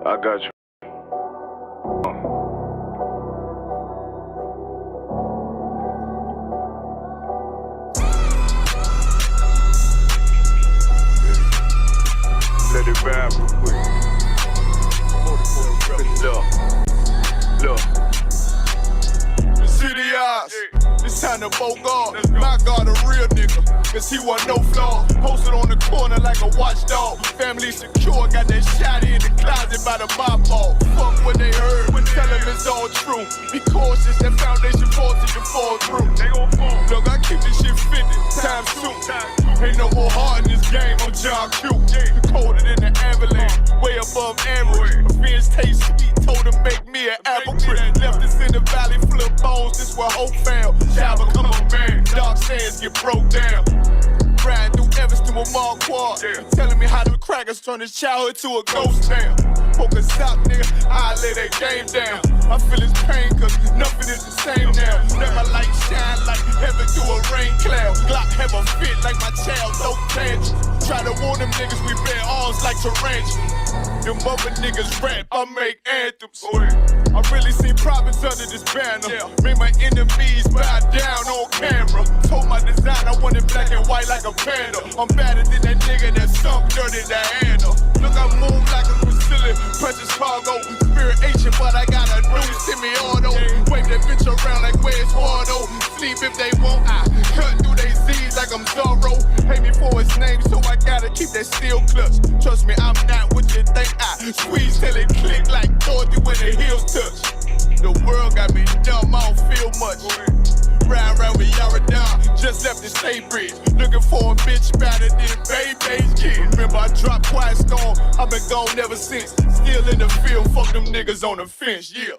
I got you. Let it ride real quick. Look. The city eyes. It's time to bogart. My God, a real nigga. Cause he wasn't no flaw. Posted on the corner like a watchdog. Family secure, got that shotty in the closet by the mob ball. Fuck what they heard, tell them it's all true. Be cautious, that foundation falls till you fall through. They gon' fall. Look, I keep this shit fitted, time soon. Ain't no more heart in this game, I'm John Q. Colder than the avalanche, way above average. Revenge taste sweet, told him make me an apple crisp. Left us in the valley full of bones, this where hope failed. Child become a man, dark sands get broke down. Riding through Evanston with Mark Quad. Telling me how them crackers turned his childhood to a ghost town. Focus out, nigga, I lay that game down. I feel his pain, cause nothing is the same now. Let my light shine like heaven through a rain cloud. Glock have a fit like my child, no tangents. Try to warn them niggas, we bear arms like tarantulas. Them other niggas rap, I make anthems. I really seen prophets under this banner. Made my enemies bow down on camera. Told my design I wanted black and white like a panda. I'm better than that nigga that sunk dirty Diana. Look, I move like a Brazilian, precious cargo. Spirit ancient, but I got a new semi-auto. Wave that bitch around like where's Waldo. Sleep if they won't, I cut through they Z's like I'm Zorro. Pay me for his name, so I gotta keep that steel clutch. Trust me, I'm not what you think. I squeeze till it click like Dorothy when the heels touch. The world got me dumb, I don't feel much. Ride around with Yaradon, just left the state bridge. Looking for a bitch better than Baby's kid. Remember I dropped Quiet Storm, I've been gone ever since. Still in the field, fuck them niggas on the fence, yeah.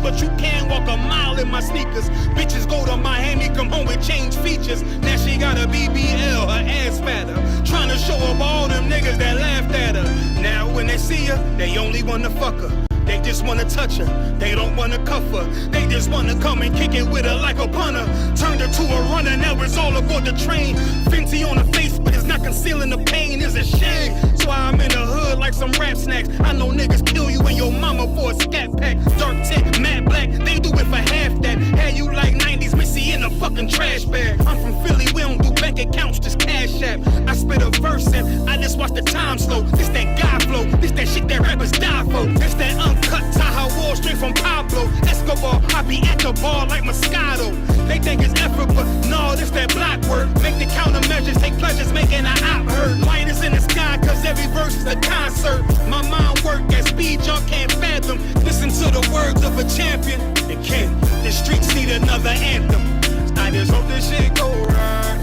But you can't walk a mile in my sneakers. Bitches go to Miami, come home with change features. Now she got a BBL, her ass fatter. Trying to show up all them niggas that laughed at her. Now when they see her, they only wanna fuck her. They just wanna touch her, they don't wanna cuff her. They just wanna come and kick it with her like a punter. Turned her to a runner, now it's all aboard the train. Fenty on her face, but it's not concealing the pain, it's a shame. That's why I'm in the hood like some rap snacks. I know niggas kill you and your mama for a scat pack. Dark tech, matte black, they do it for half that. Had you like 90s Missy in a fucking trash bag. I'm from Philly, we don't do bank accounts, just cash app. I spit a verse and I just watch the time slow. This that guy flow, this that shit that rappers die for. This that uncut Taha Wall straight from Pablo Escobar. I be at the bar like Moscato. They think it's effort, but no, this that block work. Make the countermeasures, take pleasures, making an op hurt. Light is in the sky, cause every verse is a concert. My mind work at speed y'all can't fathom. Listen to the words of a champion. And Ken, the streets need another anthem. I just hope this shit go right.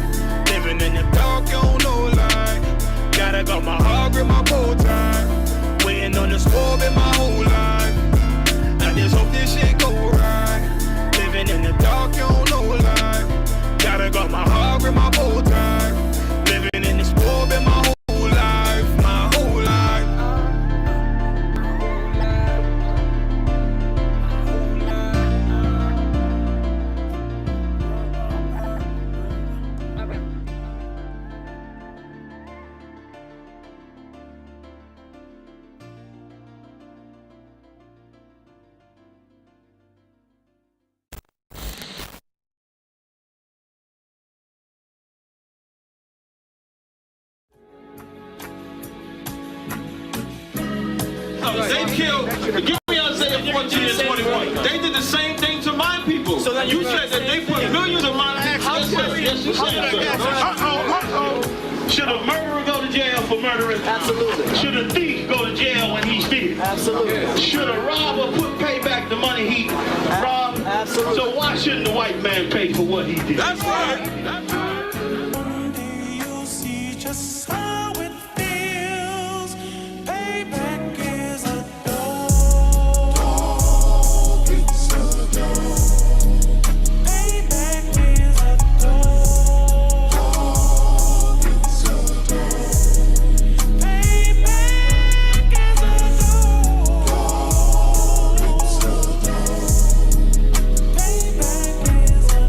Living in the dark, you don't know lie. Gotta got my heart with my bow tie. Waiting on this war in my whole life. I just hope this shit go right. Living in the dark, you don't know lie. Gotta got my heart with my bow tie. Living in this war in my whole life, my whole life. They killed, give me Isaiah 14 and 21. They did the same thing to my people. So you said that they put millions of my actions. Yes, you said. Should a murderer go to jail for murdering? Absolutely. Should a thief go to jail when he steals? Absolutely. Should a robber pay back the money he robbed? Absolutely. So why shouldn't the white man pay for what he did? That's right. That's right. One day you'll see just how it feels. Payback is a dog. It's a dog. Payback is a dog. It's a dog. Payback is a dog. It's a dog. Payback is a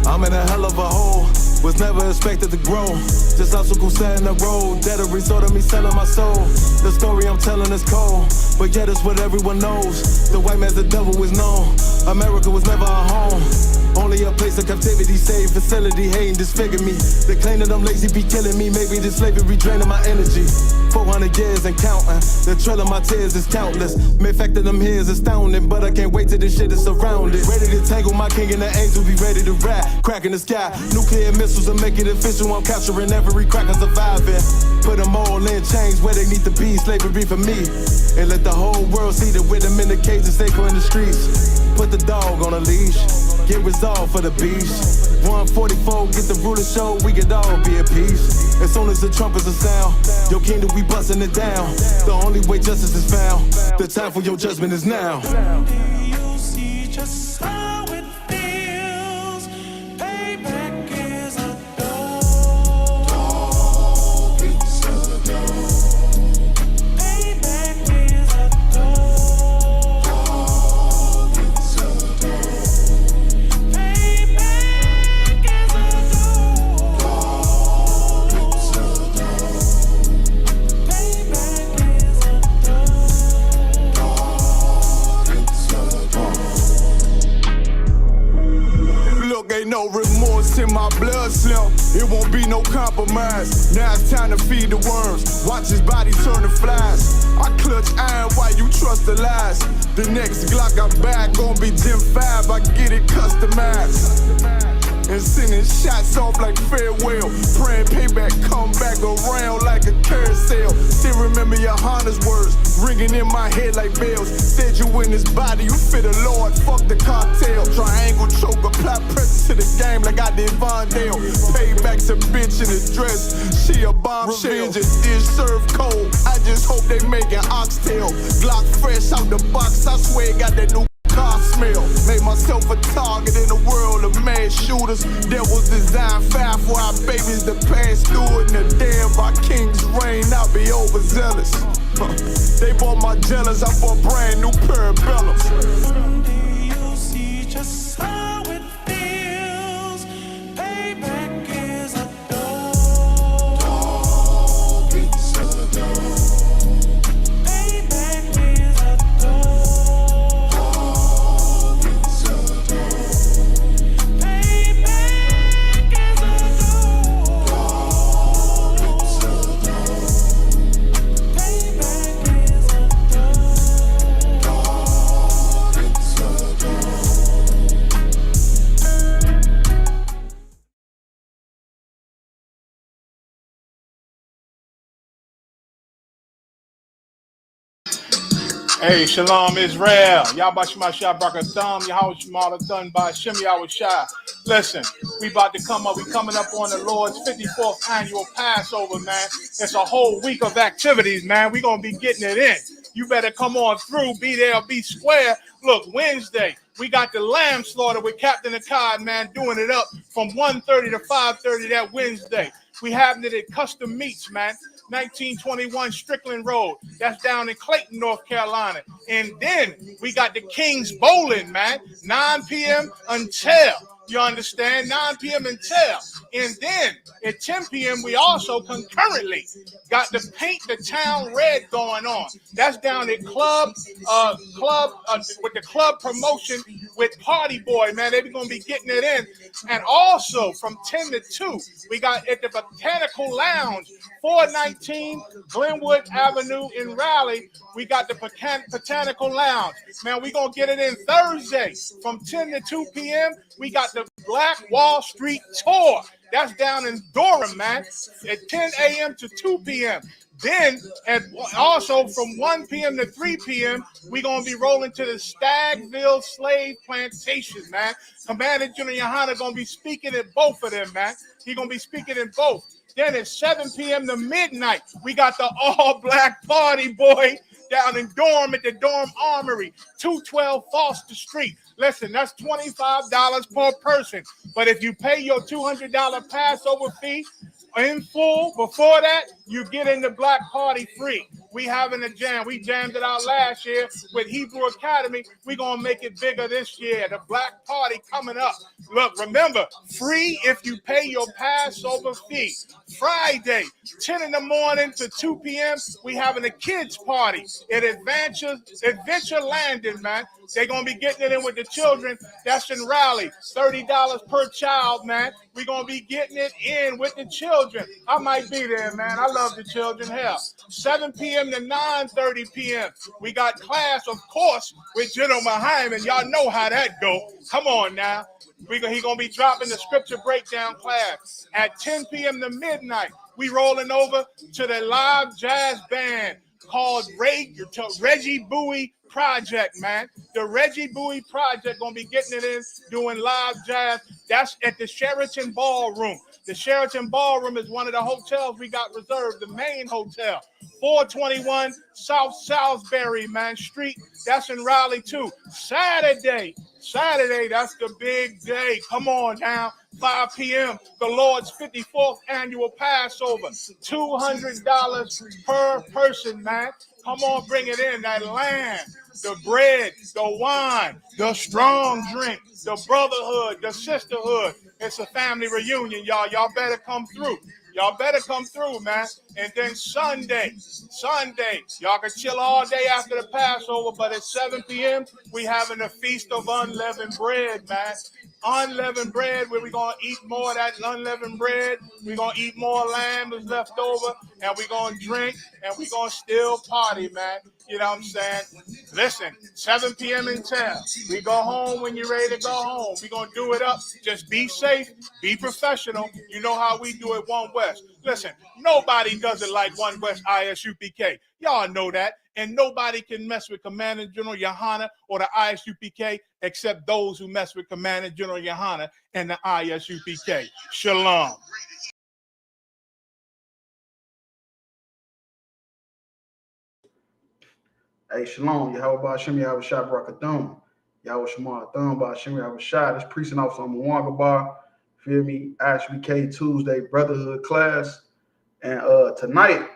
I'm in a hell of a hole, was never expected to grow. Just obstacles set in the road, that a result of me selling my soul. The story I'm telling is cold, but yet it's what everyone knows. The white man's the devil is known. America was never our home. Only a place of captivity, safe facility, hating, disfigure me. They claim that I'm lazy, be killing me. Maybe this slavery draining my energy. 400 years and counting. The trail of my tears is countless. Main fact that I'm here is astounding, but I can't wait till this shit is surrounded. Ready to tangle my king and the angels, be ready to rap. Crack in the sky, nuclear missiles will make it official. I'm capturing every crack and surviving. Put them all in chains where they need to be. Slavery for me. And let the whole world see that with them in the cages, safer in the streets. Put the dog on a leash. Get resolved for the beast. 144, get the ruler show, we could all be at peace. As soon as the trumpets are sound, your kingdom, we busting it down. The only way justice is found, the time for your judgment is now. you'll see just how it feels. Payback is a dog. It's a dog. Payback is a dog. It's a dog. Payback is a dog. It's a dog. Payback is a Look, ain't no remorse in my blood, Slim. It won't be no compromise. Now it's time to feed the worms. Watch his body turn to flies. I clutch iron while you trust the lies. The next Glock I'm back gon' be Gen 5. I get it customized. and sending shots off like farewell. Praying payback come back around like a carousel. Still remember your Honda's words ringing in my head like bells. Said you in this body, you fit a Lord, fuck the cartel. Triangle choke, apply pressure to the game like I did Vondale. Payback's a bitch in a dress, she a bombshell. Revenge is served cold, I just hope they making oxtail. Glock fresh out the box, I swear it got that new car smell. Made myself a target in a world of mass shooters. Devils design fire for our babies to pass through. In the day of our king's reign, I'll be overzealous. They bought my jealous, I bought brand new parabellums. Someday you'll see just how it feels. Payback is a dog. It's a dog. Payback is a dog. It's a dog. Payback is a dog. It's a dog. Payback is a dog. It's a dog. Hey, Shalom Israel. Yahba Shema Shah Brakatham. Yahweh Shema done by Shem Yahweh Shah. Listen, we about to come up. We coming up on the Lord's 54th annual Passover, man. It's a whole week of activities, man. We gonna be getting it in. You better come on through. Be there or be square. Look, Wednesday, we got the lamb slaughter with Captain Akkad, man, doing it up from 1:30 to 5:30 that Wednesday. We having it at Custom Meats, man. 1921 Strickland Road. That's down in Clayton, North Carolina. And then we got the King's Bowling, man. 9 p.m. until, you understand, 9 p.m. until. And then at 10 p.m. we also concurrently got the Paint the Town Red going on. That's down at Club with the club promotion with Party Boy, man. They're going to be getting it in. And also from 10 to 2, we got at the Botanical Lounge, 419 Glenwood Avenue in Raleigh. We got the Botanical Lounge. Man, we're going to get it in Thursday from 10 to 2 p.m. We got the Black Wall Street Tour. That's down in Durham, man, at 10 a.m. to 2 p.m. Then, also from 1 p.m. to 3 p.m., we're going to be rolling to the Stagville Slave Plantation, man. Commander General Yohana going to be speaking at both of them, man. He's going to be speaking in both. Then at 7 p.m. to midnight, we got the all-black party, boy, down in Durham at the Durham Armory, 212 Foster Street. Listen, that's $25 per person. But if you pay your $200 Passover fee in full, before that, you get in the black party free. We having a jam. We jammed it out last year with Hebrew Academy. We're going to make it bigger this year. The black party coming up. Look, remember, free if you pay your Passover fee. Friday, 10 in the morning to 2 p.m., we having a kids party at Adventure Landing, man. They're going to be getting it in with the children. That's in Raleigh. $30 per child, man. We're going to be getting it in with the children. I might be there, man. I love the children. Hell, 7 p.m. to 9:30 p.m. We got class, of course, with General Muhammad. Y'all know how that go. Come on now. He going to be dropping the scripture breakdown class at 10 p.m. to midnight. We rolling over to the live jazz band called Reggie Bowie Project, man. The Reggie Bowie Project going to be getting it in, doing live jazz. That's at the Sheraton Ballroom. The Sheraton Ballroom is one of the hotels we got reserved, the main hotel. 421 South Salisbury, man, Street. That's in Raleigh, too. Saturday, that's the big day. Come on now. 5 p.m., the Lord's 54th annual Passover. $200 per person, man. Come on, bring it in. That lamb, the bread, the wine, the strong drink, the brotherhood, the sisterhood. It's a family reunion, y'all. Y'all better come through. Y'all better come through, man. And then Sunday, y'all can chill all day after the Passover, but at 7 p.m., we having a feast of unleavened bread, man. Unleavened bread, where we going to eat more of that unleavened bread. We're going to eat more lamb that's left over, and we're going to drink, and we're going to still party, man. You know what I'm saying? Listen, 7 p.m. in town. We go home when you're ready to go home. We're going to do it up. Just be safe, be professional. You know how we do it, One West. Listen, nobody does it like One West ISUPK. Y'all know that. And nobody can mess with Commander General Yohana or the ISUPK except those who mess with Commander General Yohana and the ISUPK. Shalom. Hey, shalom. Yahweh Ba'Shem, Yahweh Shah Barakadum. Yahweh Shema Thumb Ba'Shem, Yahweh Shah. This preaching officer on Mwanga Bar. Feel me? ISUPK Tuesday Brotherhood class. And tonight,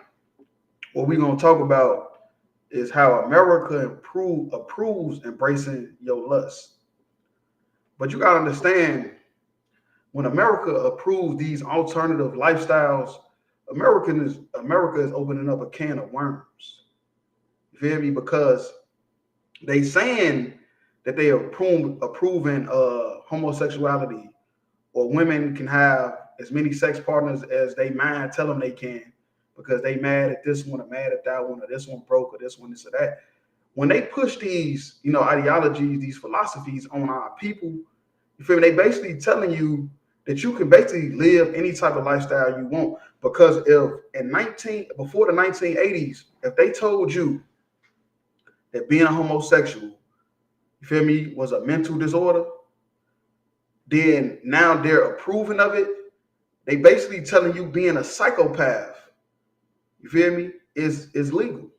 what we're going to talk about is how America approves embracing your lust. But you got to understand, when America approves these alternative lifestyles, America is opening up a can of worms. You feel me? Because they saying that they are approving homosexuality, or women can have as many sex partners as they mind tell them they can, because they mad at this one or mad at that one, or this one broke, or this one, this or that. When they push these, ideologies, these philosophies on our people, you feel me? They basically telling you that you can basically live any type of lifestyle you want. Because before the 1980s, if they told you that being a homosexual, you feel me, was a mental disorder, then now they're approving of it. They basically telling you being a psychopath, you feel me, is legal.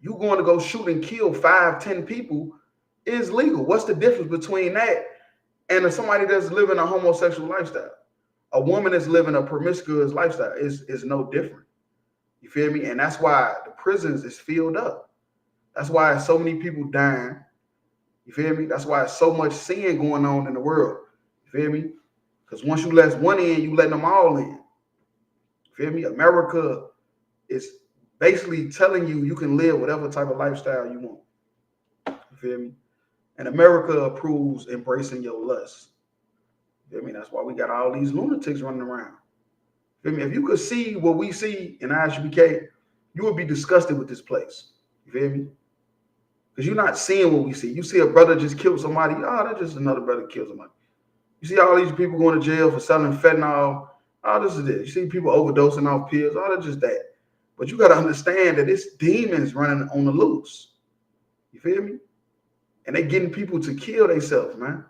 You going to go shoot and kill 5-10 people is legal. What's the difference between that and somebody that's living a homosexual lifestyle? A woman that's living a promiscuous lifestyle is no different. You feel me? And that's why the prisons is filled up. That's why so many people dying. You feel me? That's why so much sin going on in the world. You feel me? Because once you let one in, you let them all in. You feel me? America is basically telling you you can live whatever type of lifestyle you want. You feel me? And America approves embracing your lust. You feel me? That's why we got all these lunatics running around. You feel me? If you could see what we see in ISUPK, you would be disgusted with this place. You feel me? Because you're not seeing what we see. You see a brother just kill somebody. Oh, that's just another brother kill somebody. You see all these people going to jail for selling fentanyl. Oh, this is it. You see people overdosing off pills. Oh, that's just that. But you got to understand that it's demons running on the loose. You feel me? And they getting people to kill themselves, man.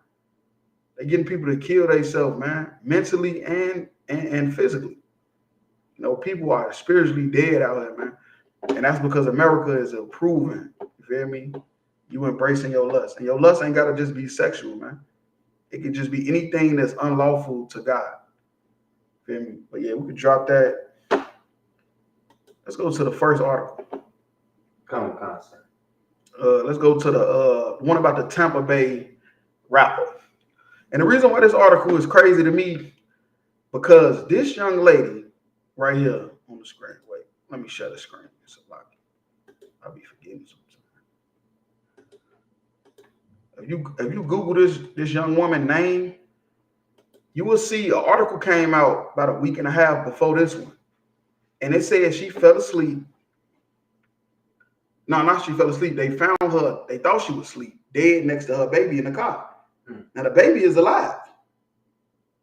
They getting people to kill themselves, man, mentally and physically. People are spiritually dead out here, man. And that's because America is approving, you feel me? You embracing your lust. And your lust ain't got to just be sexual, man. It can just be anything that's unlawful to God. Feel me? But yeah, we could drop that. Let's go to the first article. Come on, concert. Let's go to the one about the Tampa Bay rapper. And the reason why this article is crazy to me, because this young lady right here on the screen. Wait, let me share the screen. It's a lot. I'll be forgetting sometimes. If you Google this young woman's name, you will see an article came out about a week and a half before this one. And it said she fell asleep. No, not she fell asleep. They found her. They thought she was asleep, dead next to her baby in the car. Now the baby is alive,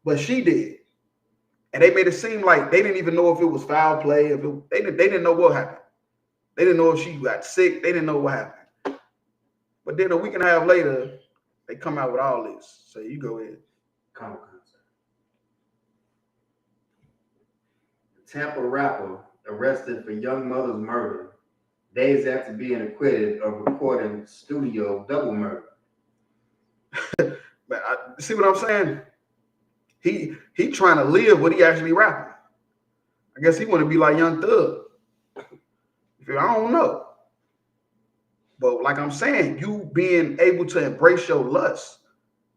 but she did. And they made it seem like they didn't even know if it was foul play. They didn't know what happened. They didn't know if she got sick. They didn't know what happened. But then a week and a half later, they come out with all this. So you go ahead. Come on, concert. Tampa rapper arrested for young mother's murder days after being acquitted of recording studio double murder. But see what I'm saying? He trying to live what he actually rapping. I guess he want to be like Young Thug. I don't know. But like I'm saying, you being able to embrace your lust,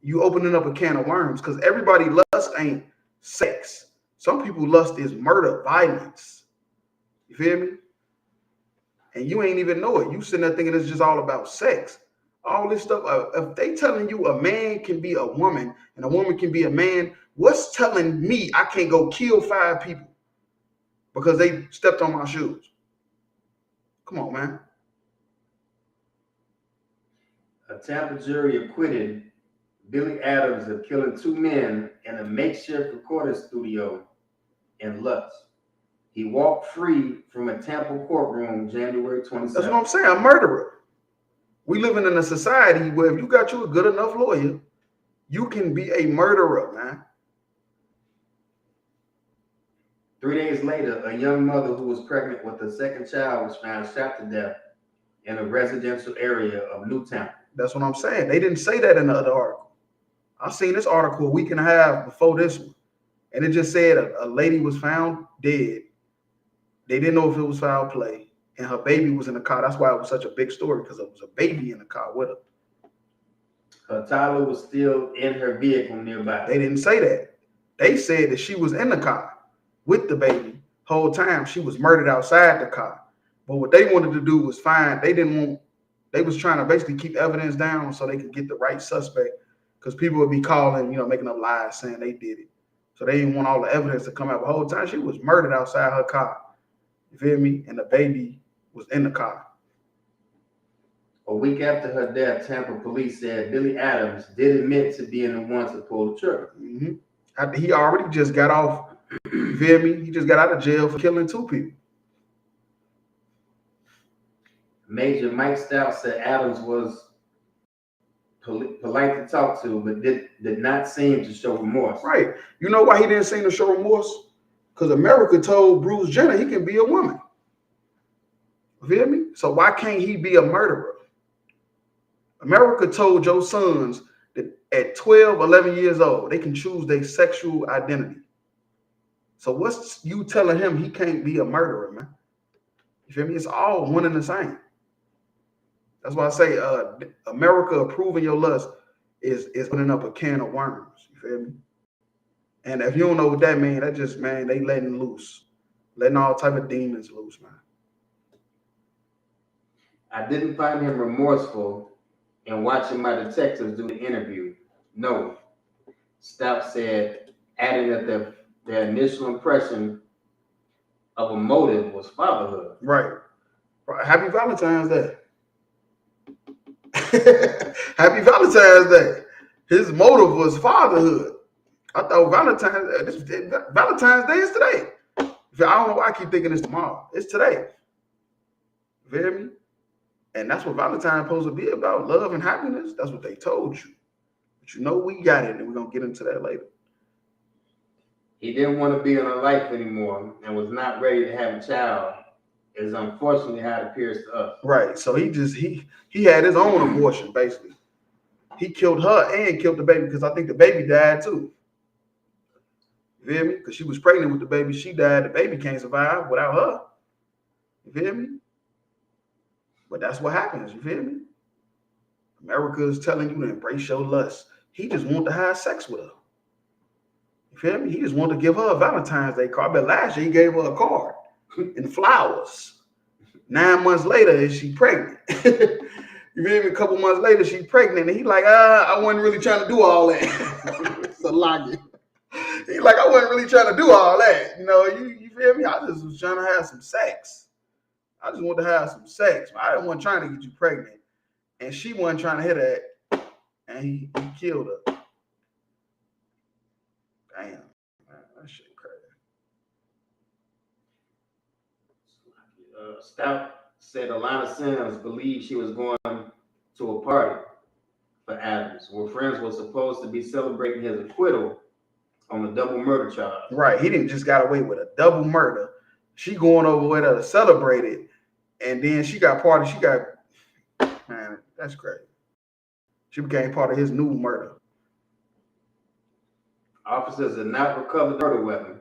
you opening up a can of worms, because everybody lust ain't sex. Some people lust is murder, violence. You feel me? And you ain't even know it. You sitting there thinking it's just all about sex. All this stuff. If they telling you a man can be a woman and a woman can be a man, what's telling me I can't go kill 5 people because they stepped on my shoes? Come on, man. A Tampa jury acquitted Billy Adams of killing 2 men in a makeshift recording studio in Lutz. He walked free from a Tampa courtroom January 27th. That's what I'm saying, a murderer. We living in a society where if you got you a good enough lawyer, you can be a murderer, man. 3 days later, a young mother who was pregnant with a second child was found shot to death in a residential area of Newtown. That's what I'm saying. They didn't say that in the other article. I seen this article a week and a half before this one, and it just said a lady was found dead. They didn't know if it was foul play, and her baby was in the car. That's why it was such a big story, because it was a baby in the car with her. Her toddler was still in her vehicle nearby. They didn't say that. They said that she was in the car with the baby whole time. She was murdered outside the car. But what they wanted to do was they was trying to basically keep evidence down so they could get the right suspect, because people would be calling, making up lies saying they did it. So they didn't want all the evidence to come out. The whole time she was murdered outside her car. You feel me? And the baby was in the car. A week after her death, Tampa police said Billy Adams did admit to being the one to pull the trigger. Mm-hmm. After he already just got off, you feel me? He just got out of jail for killing 2 people. Major Mike Stout said Adams was polite to talk to, but did not seem to show remorse. Right. You know why he didn't seem to show remorse? Because America told Bruce Jenner he can be a woman. You feel me? So why can't he be a murderer? America told your sons that at 12, 11 years old, they can choose their sexual identity. So what's you telling him he can't be a murderer, man? You feel me? It's all one and the same. That's why I say America approving your lust is opening up a can of worms. You feel me? And if you don't know what that means, that just, man, they letting loose. Letting all type of demons loose, man. I didn't find him remorseful in watching my detectives do the interview. No. Stout said, adding that their initial impression of a motive was fatherhood. Right. Happy Valentine's Day. Happy Valentine's Day. His motive was fatherhood. I thought Valentine's Day is today. I don't know why I keep thinking it's tomorrow. It's today. You feel me? And that's what Valentine's supposed to be about, love and happiness. That's what they told you. But we got it, and we're going to get into that later. He didn't want to be in her life anymore and was not ready to have a child, is unfortunately how it appears to us. Right. So he had his own abortion, basically. He killed her and killed the baby, because I think the baby died too. You feel me? Because she was pregnant with the baby. She died. The baby can't survive without her. You feel me? But that's what happens. You feel me? America is telling you to embrace your lust. He just wanted to have sex with her. You feel me? He just wanted to give her a Valentine's Day card. But last year he gave her a card and flowers. 9 months later, is she pregnant? You feel me? A couple months later, she's pregnant. And he like, I wasn't really trying to do all that. It's a lie. He like, I wasn't really trying to do all that. You feel me? I just was trying to have some sex. I just wanted to have some sex. I wasn't trying to get you pregnant. And she wasn't trying to hit that. And he killed her. Damn. Man, that shit crazy. Stout said Alana Sims believed she was going to a party for Adams, where friends were supposed to be celebrating his acquittal on the double murder charge. Right. He didn't just got away with a double murder. She going over with her to celebrate it. And then she got party. Man, that's crazy. She became part of his new murder. Officers had not recovered the murder weapon.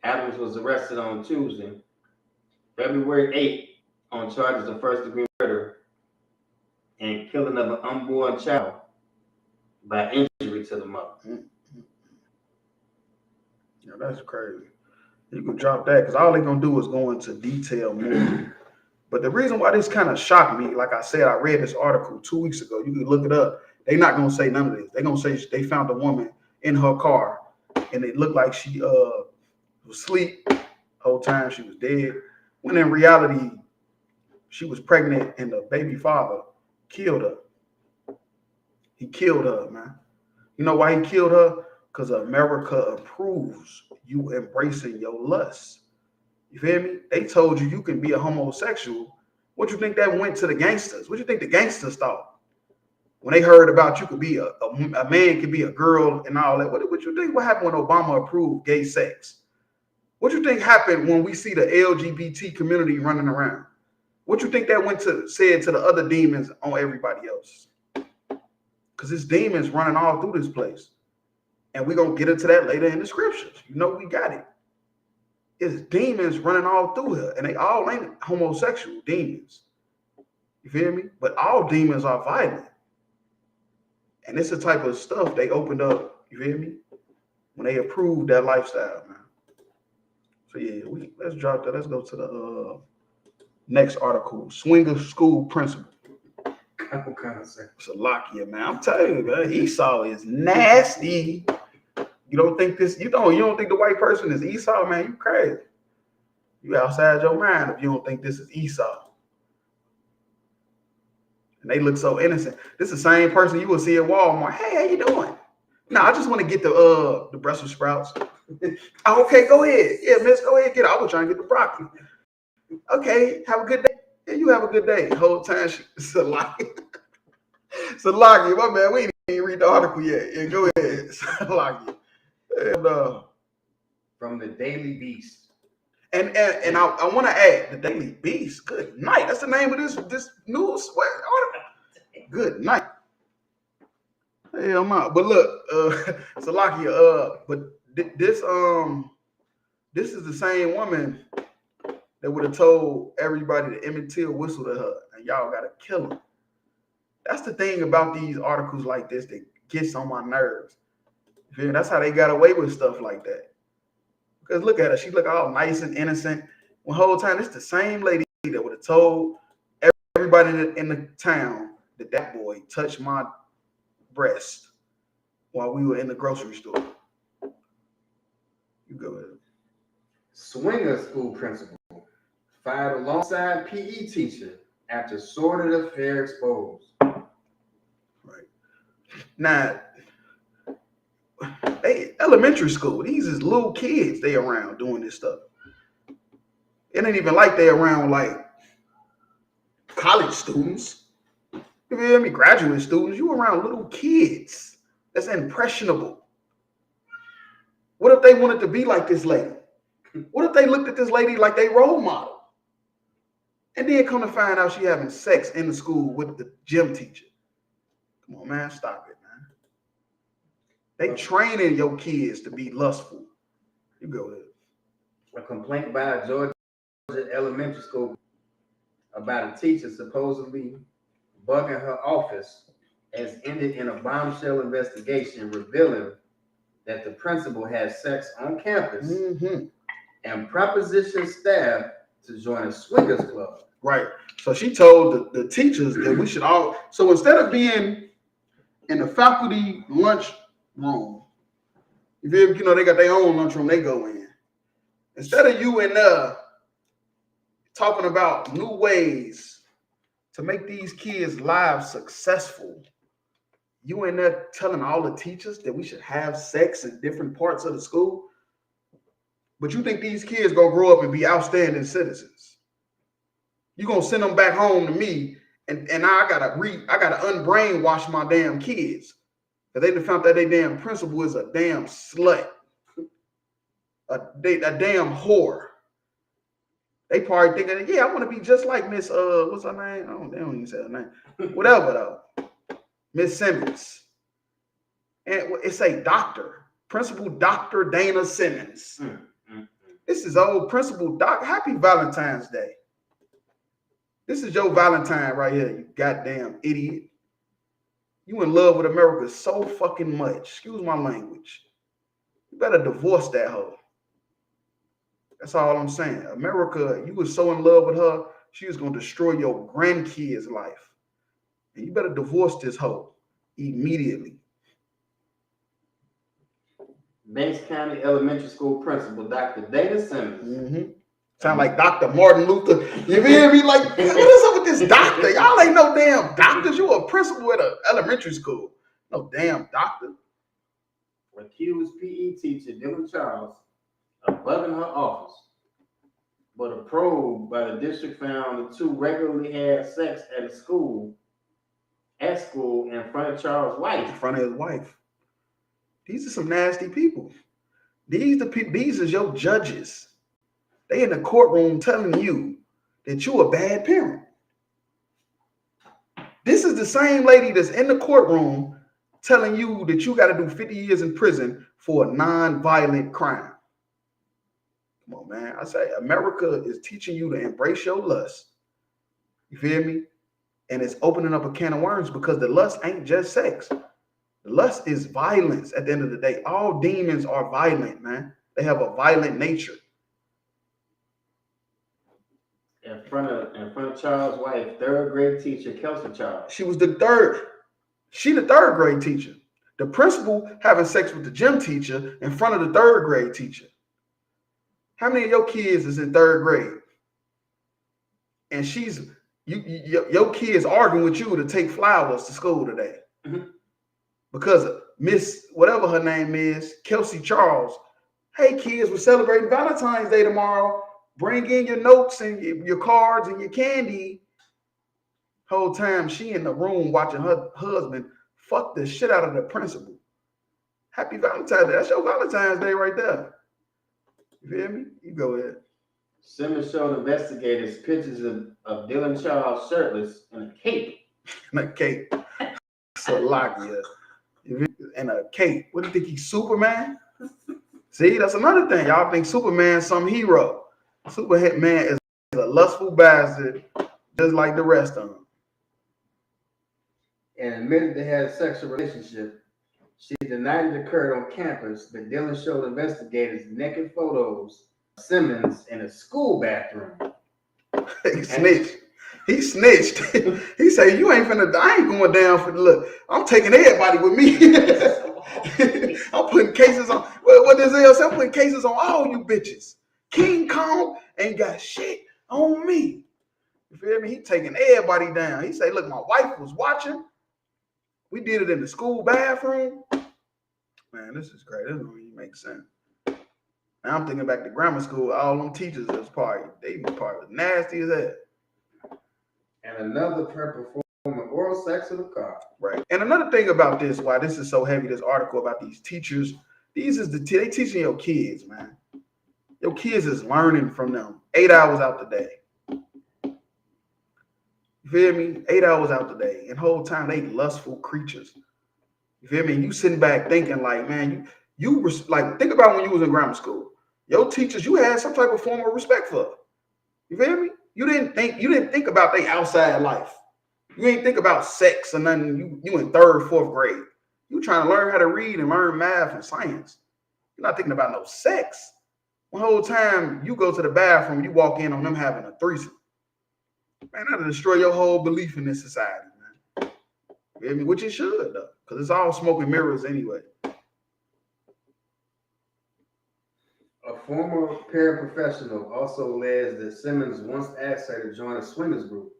Adams was arrested on Tuesday, February 8th, on charges of first-degree murder and killing of an unborn child by injury to the mother. Yeah, that's crazy. You can drop that because all they're gonna do is go into detail more. But the reason why this kind of shocked me, like I said, I read this article 2 weeks ago. You can look it up. They're not gonna say none of this. They're gonna say they found a woman in her car, and it looked like she was asleep the whole time. She was dead. When in reality, she was pregnant, and the baby father killed her. He killed her, man. You know why he killed her? Because America approves you embracing your lust. You feel me? They told you can be a homosexual. What you think that went to the gangsters? What you think the gangsters thought? When they heard about you could be a man could be a girl and all that. What you think? What happened when Obama approved gay sex? What you think happened when we see the LGBT community running around? What you think that said to the other demons on everybody else? Because it's demons running all through this place. And we're going to get into that later in the scriptures. You know, we got it. It's demons running all through here. And they all ain't homosexual demons. You feel me? But all demons are violent. And it's the type of stuff they opened up, you feel me? When they approved that lifestyle, man. So yeah, let's drop that. Let's go to the next article. Swinger school principal. Salakia, man. I'm telling you, man, Esau is nasty. You don't think you don't think the white person is Esau, man? You crazy. You outside your mind if you don't think this is Esau. And they look so innocent. This is the same person you will see at Walmart. Hey, how you doing? No, I just want to get the Brussels sprouts. Oh, okay, go ahead. Yeah, miss, go ahead, get it. I was trying to get the broccoli. Okay, have a good day. Yeah, you have a good day. The whole time Salakia. Salakia, my man, we ain't even read the article yet. Yeah, go ahead. Salakia. And from the Daily Beast. And I want to add the Daily Beast. Good night. That's the name of this news article. Good night. Hey, I'm out. But look, Salakia, but this is the same woman that would have told everybody that Emmett Till whistled at her, and y'all gotta kill him. That's the thing about these articles like this that gets on my nerves. That's how they got away with stuff like that. Because look at her, she look all nice and innocent. The whole time, it's the same lady that would have told everybody in the town that boy touched my breast while we were in the grocery store. You go ahead. Swinger school principal fired alongside PE teacher after sordid affair exposed. Right. Now, they elementary school. These is little kids they around doing this stuff. It ain't even like they around like college students. You feel me? Graduate students. You around little kids. That's impressionable. What if they wanted to be like this lady? What if they looked at this lady like they role model? And then come to find out she having sex in the school with the gym teacher. Come on, man. Stop it, man. They training your kids to be lustful. You go ahead. A complaint by a Georgia elementary school about a teacher supposedly bugging her office has ended in a bombshell investigation revealing that the principal had sex on campus and propositioned staff to join a swingers club. Right. So she told the teachers that we should all. So instead of being in the faculty lunch room, you know, they got their own lunchroom they go in. Instead of you and talking about new ways to make these kids' lives successful, you in there telling all the teachers that we should have sex in different parts of the school. But you think these kids gonna grow up and be outstanding citizens? You gonna send them back home to me, and I gotta unbrainwash my damn kids. Because they found that they damn principal is a damn slut. A damn whore. They probably thinking, yeah, I want to be just like Miss what's her name? They don't even say her name. Whatever though. Miss Simmons. And it's a doctor. Principal Dr. Dana Simmons. This is old Principal Doc. Happy Valentine's Day. This is your Valentine right here, you goddamn idiot. You in love with America so fucking much. Excuse my language. You better divorce that hoe. That's all I'm saying. America, you was so in love with her, she was gonna destroy your grandkids' life. And you better divorce this hoe immediately. Banks County Elementary School Principal Dr. Dana Simmons. Sound like Dr. Martin Luther. You feel me? Like, what is up with this doctor? Y'all ain't no damn doctors. You a principal at an elementary school. No damn doctor. Accused PE teacher Dylan Charles of bugging her office. But a probe by the district found the two regularly had sex at school in front of Charles' wife. In front of his wife. These are some nasty people. These is your judges. They in the courtroom telling you that you a bad parent. This is the same lady that's in the courtroom telling you that you got to do 50 years in prison for a non-violent crime. Come on, man. I say America is teaching you to embrace your lust. You feel me? And it's opening up a can of worms because the lust ain't just sex. The lust is violence at the end of the day. All demons are violent, man. They have a violent nature. In front of Charles' wife, third grade teacher Kelsey Charles. She the third grade teacher. The principal having sex with the gym teacher in front of the third grade teacher. How many of your kids is in third grade? And your kids arguing with you to take flowers to school today. Because Miss, whatever her name is, Kelsey Charles, hey kids, we're celebrating Valentine's Day tomorrow. Bring in your notes and your cards and your candy. Whole time she in the room watching her husband fuck the shit out of the principal. Happy Valentine's Day. That's your Valentine's Day right there. You feel me? You go ahead. Simmons showed investigators pictures of Dylan Charles shirtless in a cape. In a cape. Salakia. And a cape. What do you think he's Superman? See, that's another thing. Y'all think Superman's some hero. Superman is a lustful bastard, just like the rest of them. And admitted they had a sexual relationship. She denied it occurred on campus, but Dylan showed investigators naked photos of Simmons in a school bathroom. He snitched. He snitched. He said, "You ain't finna. I ain't going down for the look. I'm taking everybody with me. I'm putting cases on. What does it say? I'm putting cases on all you bitches. King Kong ain't got shit on me. You feel me? He taking everybody down. He say, look, my wife was watching. We did it in the school bathroom. Man, this is great. This don't even make sense. Now I'm thinking back to grammar school. All them teachers was probably nasty as that. And another performing oral sex in the car. Right. And another thing about this, why this is so heavy, this article about these teachers, they teaching your kids, man. Your kids is learning from them 8 hours out the day. You feel me? 8 hours out the day. And the whole time they lustful creatures. You feel me? And you sitting back thinking like, man, you like, think about when you was in grammar school. Your teachers, you had some type of form of respect for. You feel me? You didn't think about their outside life. You ain't think about sex or nothing. You in third, fourth grade. You trying to learn how to read and learn math and science. You're not thinking about no sex. The whole time you go to the bathroom, you walk in on them having a threesome. Man, that'll destroy your whole belief in this society, man. You feel me? Which it should, though, because it's all smoke and mirrors anyway. A former paraprofessional also alleged that Simmons once asked her to join a swingers group.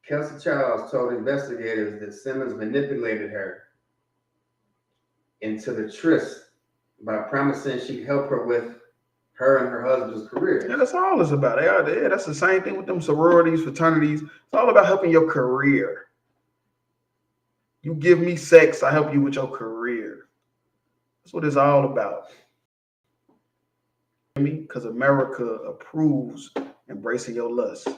Kelsey Charles told investigators that Simmons manipulated her into the tryst by promising she'd help her with her and her husband's career. Yeah, that's all it's about. That's the same thing with them sororities, fraternities. It's all about helping your career. You give me sex, I help you with your career. That's what it's all about. Because America approves embracing your lust.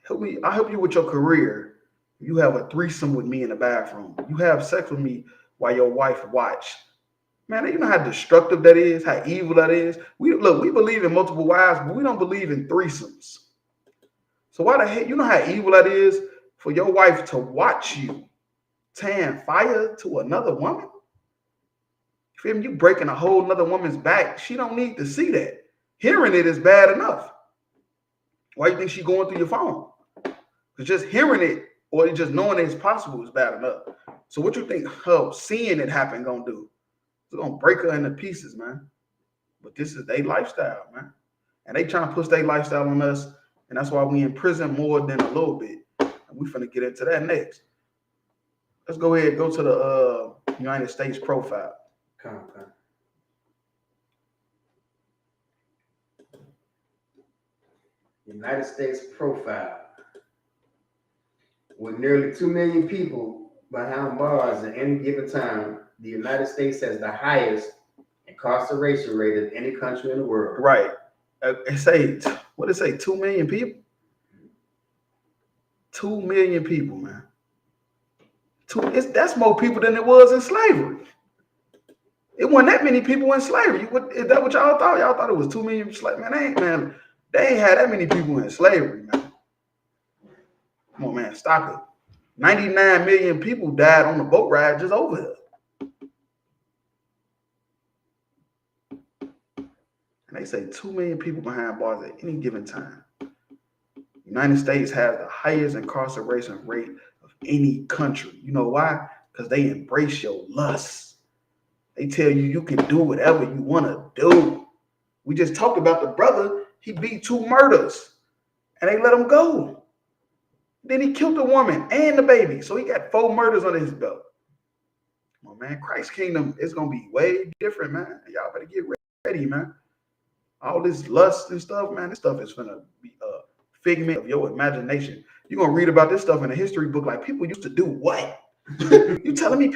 I help you with your career. You have a threesome with me in the bathroom. You have sex with me while your wife watch. Man, you know how destructive that is, how evil that is. We believe in multiple wives, but we don't believe in threesomes. So why the heck, you know how evil that is for your wife to watch you tan fire to another woman? Feel me? You breaking a whole nother woman's back. She don't need to see that. Hearing it is bad enough. Why you think she going through your phone? Because just hearing it or just knowing it's possible is bad enough. So what you think her seeing it happen gonna do? It's gonna break her into pieces, man. But this is their lifestyle, man. And they trying to push their lifestyle on us. And that's why we in prison more than a little bit. And we finna get into that next. Let's go ahead and go to the United States profile. Okay. United States profile. With nearly 2 million people behind bars at any given time, the United States has the highest incarceration rate of any country in the world. Right. It say, what did it say, 2 million people? 2 million people, man. That's more people than it was in slavery. It wasn't that many people in slavery. Is that what y'all thought? Y'all thought it was 2 million slavery? Man, they ain't had that many people in slavery, man. Come on, man, stop it. 99 million people died on the boat ride just over here. And they say 2 million people behind bars at any given time. The United States has the highest incarceration rate of any country. You know why? Because they embrace your lust. They tell you can do whatever you want to do. We just talked about the brother. He beat 2 murders and they let him go. Then he killed the woman and the baby. So he got 4 murders under his belt. Come on, man. Christ's kingdom is going to be way different, man. Y'all better get ready, man. All this lust and stuff, man, this stuff is going to be a figment of your imagination. You're going to read about this stuff in a history book like people used to do what? You telling me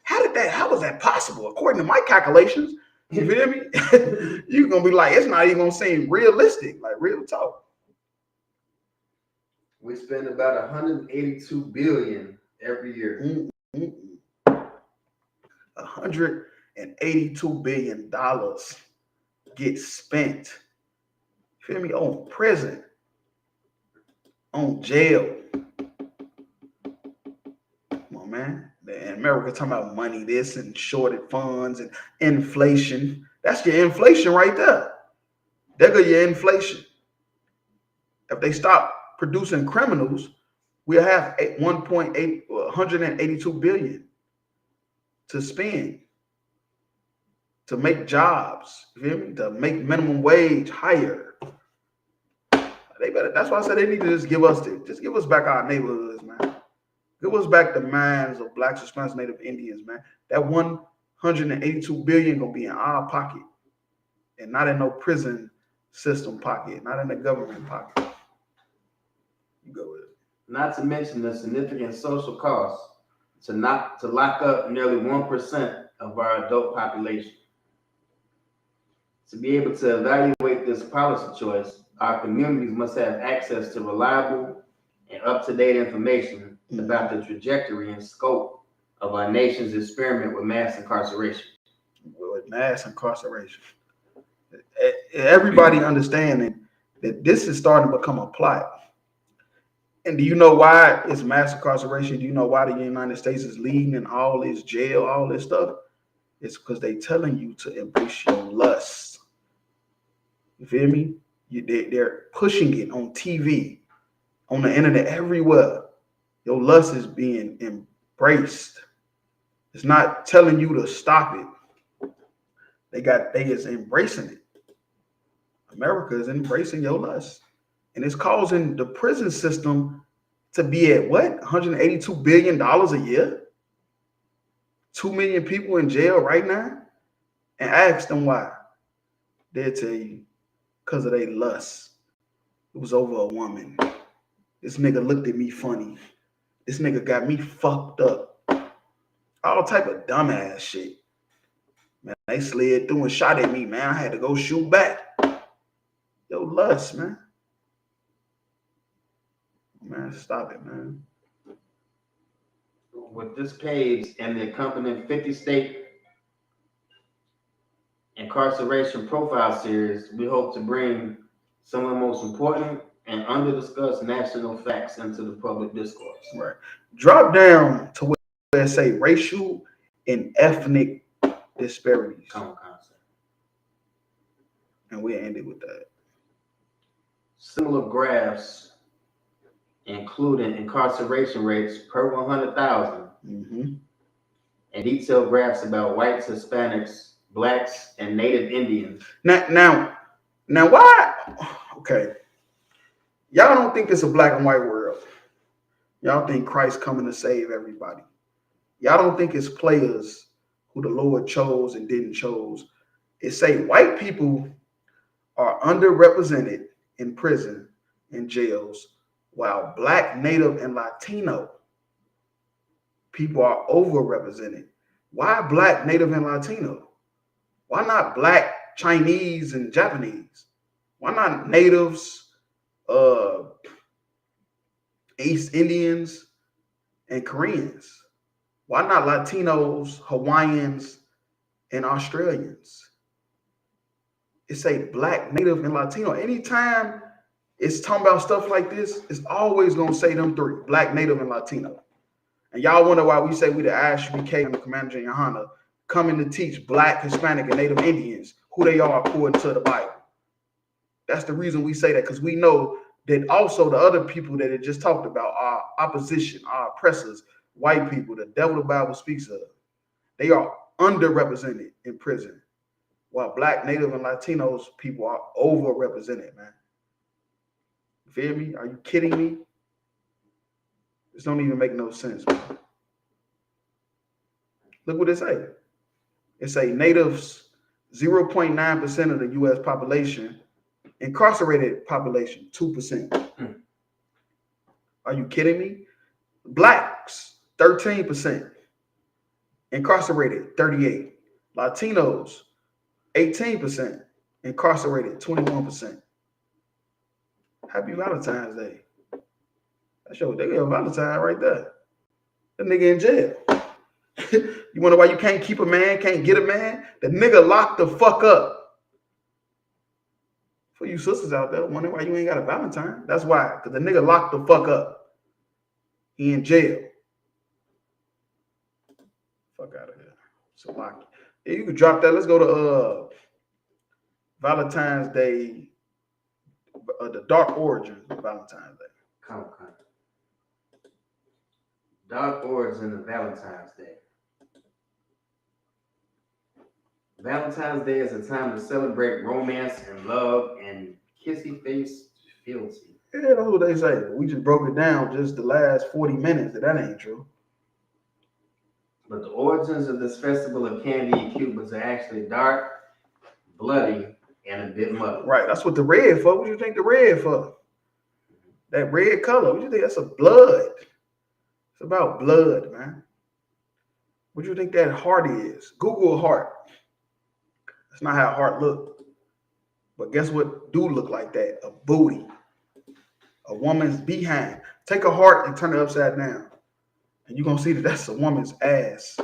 how was that possible? According to my calculations, you feel me? You're going to be like, it's not even going to seem realistic, like real talk. We spend about 182 billion every year. $182 billion gets spent. Feel me? On prison, on jail. Come on, man. And America talking about money, this and shorted funds and inflation. That's your inflation right there. There go your inflation. If they stop producing criminals, we'll have 182 billion to spend to make jobs, you feel me? To make minimum wage higher. That's why I said they need to just give us back our neighborhoods, man. Give us back the minds of Blacks, Hispanics, Native Indians, man. That 182 billion gonna be in our pocket and not in no prison system pocket, not in the government pocket. You go with it. Not to mention the significant social costs to lock up nearly 1% of our adult population. To be able to evaluate this policy choice, our communities must have access to reliable and up-to-date information about the trajectory and scope of our nation's experiment with mass incarceration. With mass incarceration. Everybody understanding that this is starting to become a plot. And do you know why it's mass incarceration? Do you know why the United States is leading in all this jail, all this stuff? It's because they're telling you to embrace your lust. You feel me? They're pushing it on TV, on the internet, everywhere. Your lust is being embraced. It's not telling you to stop it. They is embracing it. America is embracing your lust. And it's causing the prison system to be at what? $182 billion a year? 2 million people in jail right now? And ask them why. They'll tell you, because of their lust. It was over a woman. This nigga looked at me funny. This nigga got me fucked up. All type of dumbass shit. Man, they slid through and shot at me, man. I had to go shoot back. Yo, lust, man. Man, stop it, man. With this page and the accompanying 50-state incarceration profile series, we hope to bring some of the most important and under-discussed national facts into the public discourse. Right. Drop down to where it say racial and ethnic disparities. Common concept. And we ended with that. Similar graphs, including incarceration rates per 100,000, and detailed graphs about whites, Hispanics, blacks, and Native Indians. Now, why? Okay, y'all don't think it's a black and white world. Y'all think Christ coming to save everybody. Y'all don't think it's players who the Lord chose and didn't chose. It say white people are underrepresented in prison and jails, while black, Native, and Latino people are overrepresented. Why black, Native, and Latino? Why not black, Chinese, and Japanese? Why not natives, East Indians, and Koreans? Why not Latinos, Hawaiians, and Australians? It say black, Native, and Latino. Anytime it's talking about stuff like this, it's always going to say them three, black, Native, and Latino. And y'all wonder why we say we the ISUPK and the Commander in Johanna coming to teach black, Hispanic, and Native Indians who they are according to the Bible. That's the reason we say that, because we know that also the other people that it just talked about, our opposition, our oppressors, white people, the devil the Bible speaks of, they are underrepresented in prison, while black, Native, and Latinos people are overrepresented, man. You feel me? Are you kidding me? This don't even make no sense, man. Look what it say. It say natives, 0.9% of the U.S. population, incarcerated population, 2%. Are you kidding me? Blacks, 13%, incarcerated, 38%. Latinos, 18%, incarcerated, 21%. Happy Valentine's Day. That show, they got Valentine right there. That nigga in jail. You wonder why you can't keep a man, can't get a man? The nigga locked the fuck up. For you sisters out there, wondering why you ain't got a Valentine. That's why, because the nigga locked the fuck up. He in jail. Fuck out of here. So lock. Yeah, you can drop that. Let's go to Valentine's Day. The dark origins of Valentine's Day. Come. Dark origins of Valentine's Day. Valentine's Day is a time to celebrate romance and love and kissy face fealty. Yeah, that's what they say. We just broke it down just the last 40 minutes. That ain't true. But the origins of this festival of candy and Cupids are actually dark, bloody, and a bit muddy. Right, that's what the red for. What do you think the red for? That red color. What do you think? That's a blood. It's about blood, man. What do you think that heart is? Google a heart. That's not how a heart look. But guess what do look like that? A booty. A woman's behind. Take a heart and turn it upside down. And you're going to see that that's a woman's ass.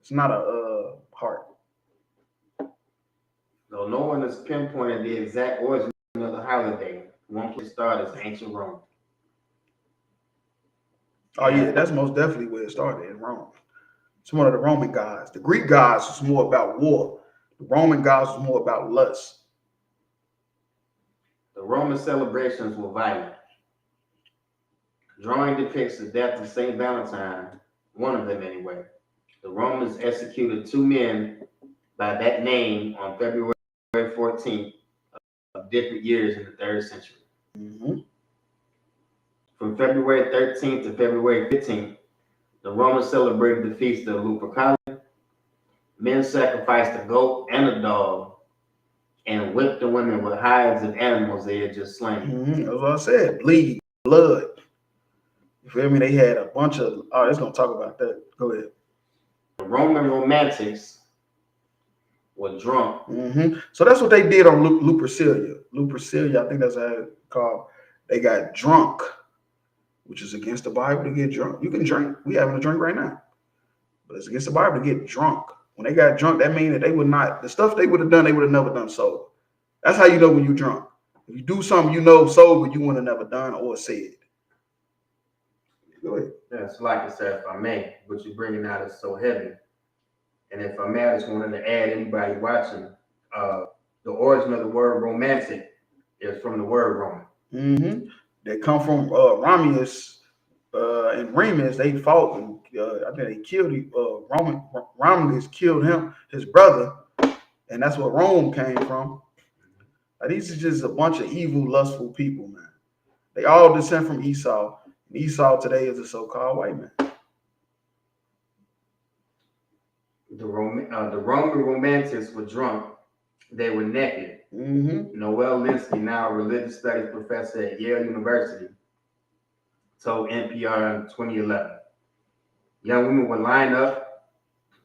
It's not a heart. Though no one has pinpointed the exact origin of the holiday, one place started is ancient Rome. Oh, yeah, that's most definitely where it started, in Rome. It's one of the Roman gods. The Greek gods was more about war. The Roman gods was more about lust. The Roman celebrations were violent. Drawing depicts the death of St. Valentine, one of them anyway. The Romans executed two men by that name on February 14th of different years in the 3rd century. From February 13th to February 15th, the Romans celebrated the feast of Lupercalia. Men sacrificed a goat and a dog and whipped the women with hides of animals they had just slain. That's what I said. Bleed, blood. You feel me? They had a bunch of, oh, it's going to talk about that. Go ahead. The Roman romantics were drunk. So that's what they did on Lupercalia. Lupercalia, I think that's how it's called. They got drunk, which is against the Bible to get drunk. You can drink. We having a drink right now. But it's against the Bible to get drunk. When they got drunk, that means that they would not, the stuff they would have done, they would have never done sober. That's how you know when you're drunk. If you do something you know sober, you would have never done or said. Go ahead. That's like I said, if I may, what you're bringing out is so heavy. And if Amaris wanted to add anybody watching, the origin of the word romantic is from the word Roman. Mm-hmm. They come from Romulus and Remus. They fought, and I think they killed Romulus killed his brother, and that's where Rome came from. These are just a bunch of evil, lustful people, man. They all descend from Esau. And Esau today is a so-called white man. The Roman romantics were drunk. They were naked. Mm-hmm. Noel Linsky, now a religious studies professor at Yale University, told NPR in 2011. Young women would line up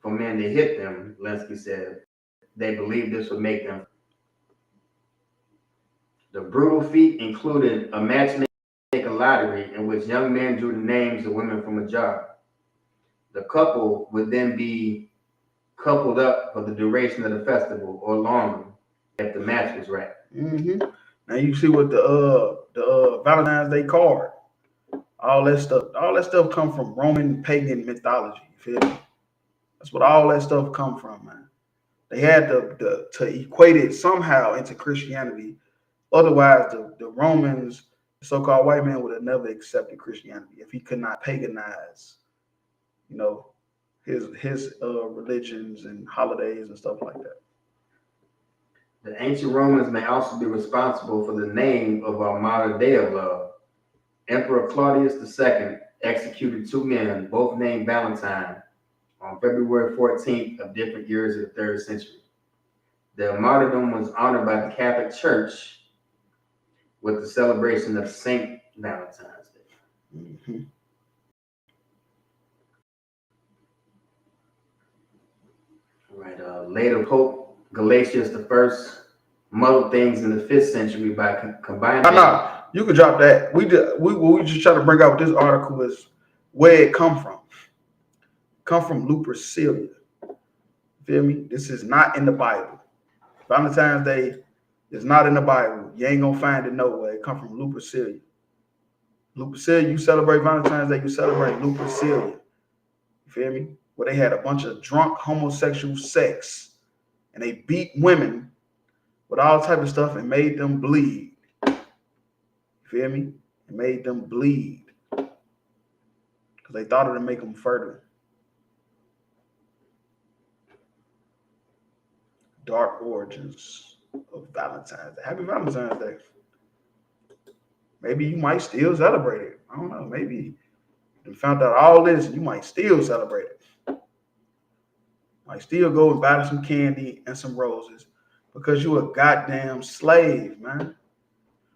for men to hit them, Linsky said. They believed this would make them. The brutal feat included a matchmaking lottery in which young men drew the names of women from a jar. The couple would then be coupled up for the duration of the festival or longer if the match was right. Mm-hmm. Now you see what the Valentine's Day card, all that stuff come from Roman pagan mythology. You feel me? That's what all that stuff come from, man. They had to equate it somehow into Christianity. Otherwise, the Romans, the so-called white man, would have never accepted Christianity if he could not paganize, his religions and holidays and stuff like that. The ancient Romans may also be responsible for the name of our modern day of love. Emperor Claudius II executed two men, both named Valentine, on February 14th of different years of the 3rd century. Their martyrdom was honored by the Catholic Church with the celebration of Saint Valentine's Day. Mm-hmm. Right. Later, Pope Galatius I muddled things in the 5th century by combining. No, you can drop that. We just try to bring out this article is where it come from. Come from Lupercalia. Feel me? This is not in the Bible. Valentine's Day is not in the Bible. You ain't gonna find it nowhere. It come from Lupercalia. Lupercalia, you celebrate Valentine's Day, you celebrate Lupercalia. You feel me? Where they had a bunch of drunk homosexual sex and they beat women with all type of stuff and made them bleed. You feel me? It made them bleed because they thought it would make them fertile. Dark origins of Valentine's Day. Happy Valentine's Day. Maybe you might still celebrate it. I don't know. Maybe you found out all this, you might still celebrate it. Might still go and buy some candy and some roses because you a goddamn slave, man.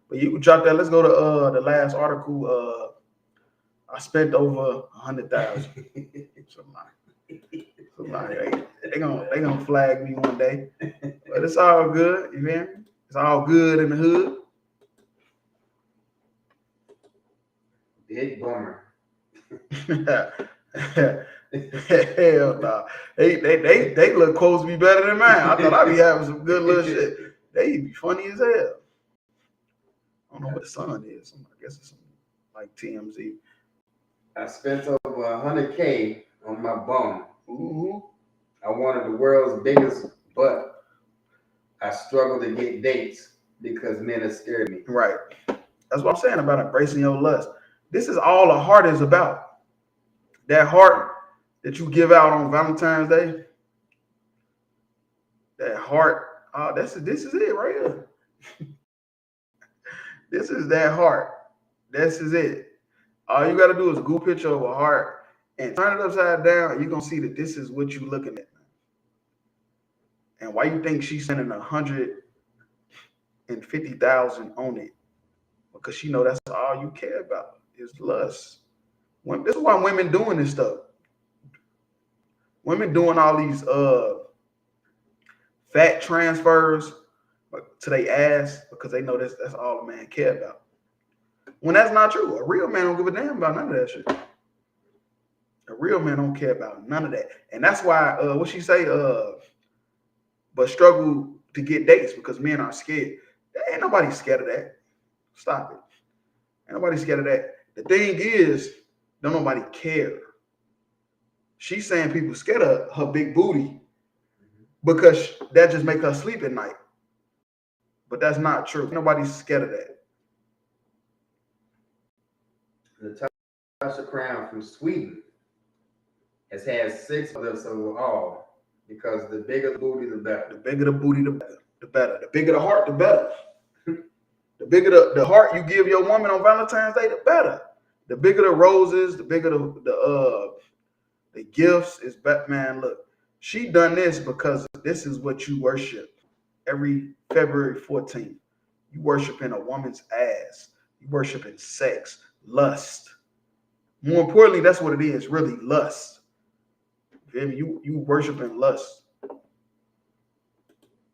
But you can drop that. Let's go to the last article. I spent over 100,000. Somebody, they gonna flag me one day, but it's all good. You hear me? It's all good in the hood. Big bummer. Hell nah. They look supposed to be better than mine. I thought I'd be having some good little shit. They be funny as hell. I don't know what the sun is. I guess it's like TMZ. I spent over 100K on my bum. Mm-hmm. I wanted the world's biggest butt. I struggle to get dates because men are scared of me. Right. That's what I'm saying about embracing your lust. This is all the heart is about. That heart that you give out on Valentine's Day. That heart. This is it right here. This is that heart. This is it. All you got to do is a good picture of a heart and turn it upside down. And you're going to see that this is what you're looking at. And why you think she's sending 150,000 on it? Because she know that's all you care about is lust. This is why women doing this stuff. Women doing all these fat transfers to their ass because they know that's all a man care about. When that's not true. A real man don't give a damn about none of that shit. A real man don't care about none of that. And that's why, what she say, but struggle to get dates because men are scared. There ain't nobody scared of that. Stop it. Ain't nobody scared of that. The thing is, don't nobody care. She's saying people scared of her big booty because that just make her sleep at night. But that's not true. Nobody's scared of that. Natasha Crown from Sweden has had 6 lifts overall because the bigger the booty, the better. The bigger the booty, the better. The better. The bigger the heart, the better. The bigger the heart you give your woman on Valentine's Day, the better. The bigger the roses, the bigger the gifts is better. Man, look, she done this because this is what you worship every February 14th. You worshiping a woman's ass. You worshiping sex, lust. More importantly, that's what it is, really, lust. You worshiping lust.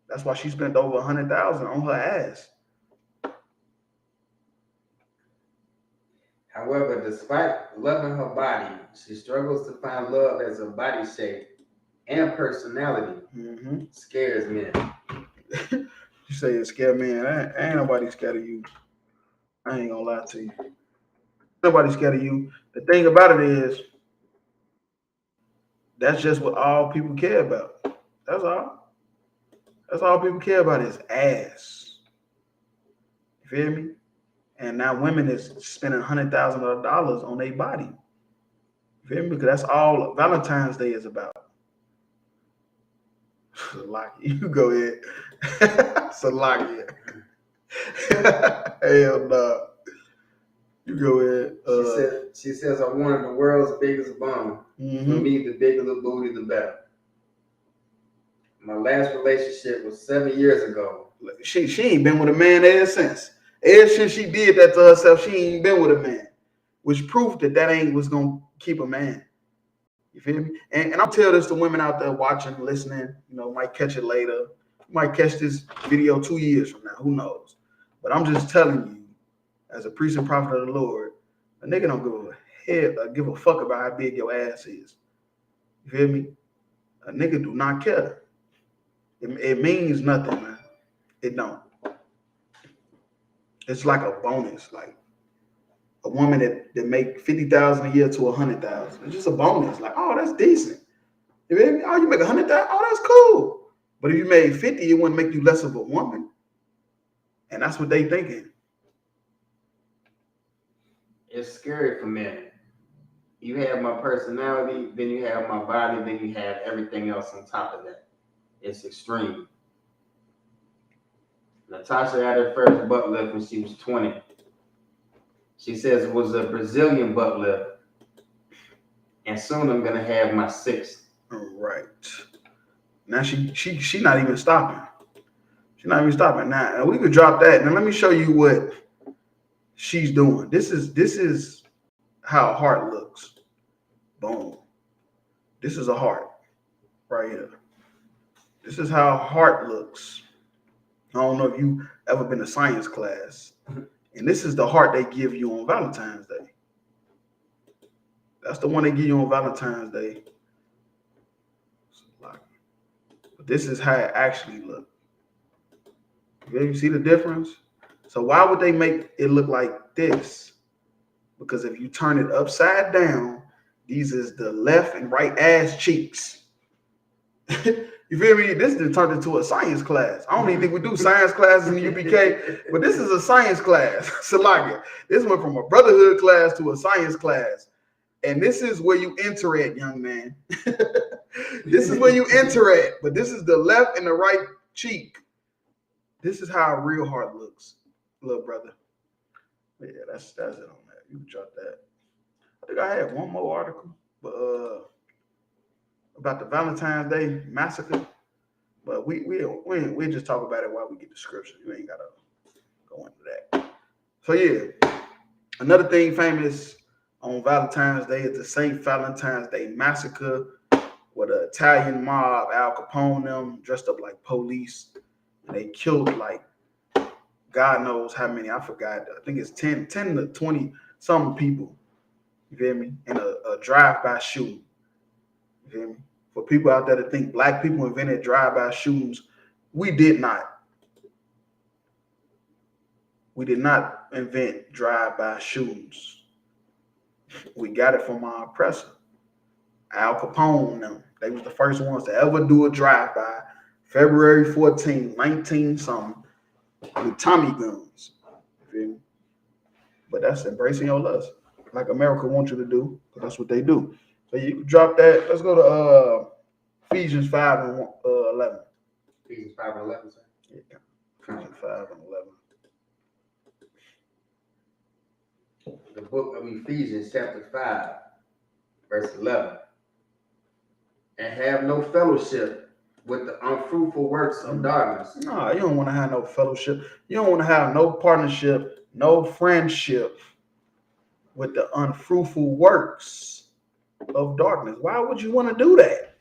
That's why she spent over $100,000 on her ass. However, despite loving her body, she struggles to find love as her body shape and personality scares men. You say it scared men. Ain't nobody scared of you. I ain't gonna lie to you. Nobody's scared of you. The thing about it is, that's just what all people care about. That's all. That's all people care about is ass. You feel me? And now women is spending $100,000 on their body. You feel me? Because that's all Valentine's Day is about. Salaki, you go ahead. Salaki. Hell no. You go ahead. She says, I wanted the world's biggest bum. For me, the bigger the booty, the better. My last relationship was 7 years ago. She ain't been with a man ever since. Ever since she did that to herself, she ain't been with a man. Which proved that ain't what's gonna keep a man. You feel me? And I'll tell this to women out there watching, listening, might catch it later. You might catch this video 2 years from now, who knows? But I'm just telling you, as a priest and prophet of the Lord, a nigga don't give a fuck about how big your ass is. You feel me? A nigga do not care. It means nothing, man. It don't. It's like a bonus, like a woman that make $50,000 a year to $100,000. It's just a bonus. Like, oh, that's decent. You feel me? Oh, you make $100,000. Oh, that's cool. But if you made $50,000, it wouldn't make you less of a woman. And that's what they thinking. It's scary for men. You have my personality, then you have my body, then you have everything else on top of that. It's extreme. Natasha had her first butt lift when she was 20. She says it was a Brazilian butt lift. And soon I'm gonna have my 6th. All right. Now she not even stopping. She's not even stopping. Now we could drop that. Now let me show you what she's doing. This is how a heart looks. Boom. This is a heart right here. This is how a heart looks. I don't know if you ever been to science class. And this is the heart they give you on Valentine's Day. That's the one they give you on Valentine's Day. But this is how it actually looks. You see the difference? So why would they make it look like this? Because if you turn it upside down, these is the left and right ass cheeks. You feel me? This done turned into a science class. I don't even think we do science classes in the UPK, but this is a science class. Salakia. This went from a brotherhood class to a science class. And this is where you enter at, young man. This is where you enter at. But this is the left and the right cheek. This is how a real heart looks, little brother. But yeah, that's it on that. You can drop that. I think I had one more article, but about the Valentine's Day massacre. But we just talk about it while we get the scripture. You ain't gotta go into that. So yeah, another thing famous on Valentine's Day is the St. Valentine's Day massacre, where the Italian mob, Al Capone, them dressed up like police, and they killed like God knows how many. I forgot. I think it's 10 to 20 some people. You feel me? In a drive-by shooting. You feel me? For people out there that think black people invented drive-by shootings, we did not. We did not invent drive-by shootings. We got it from our oppressor. Al Capone, them. They was the first ones to ever do a drive-by, February 14, 19 something, with Tommy guns. You feel me? But that's embracing your lust, like America wants you to do, because that's what they do. So you can drop that. Let's go to Ephesians 5 and 11. Ephesians 5 and 11, sir. Yeah, Ephesians 5 and 11. The book of Ephesians, chapter 5, verse 11. And have no fellowship with the unfruitful works of darkness. No, you don't want to have no fellowship. You don't want to have no partnership, no friendship with the unfruitful works of darkness. Why would you want to do that?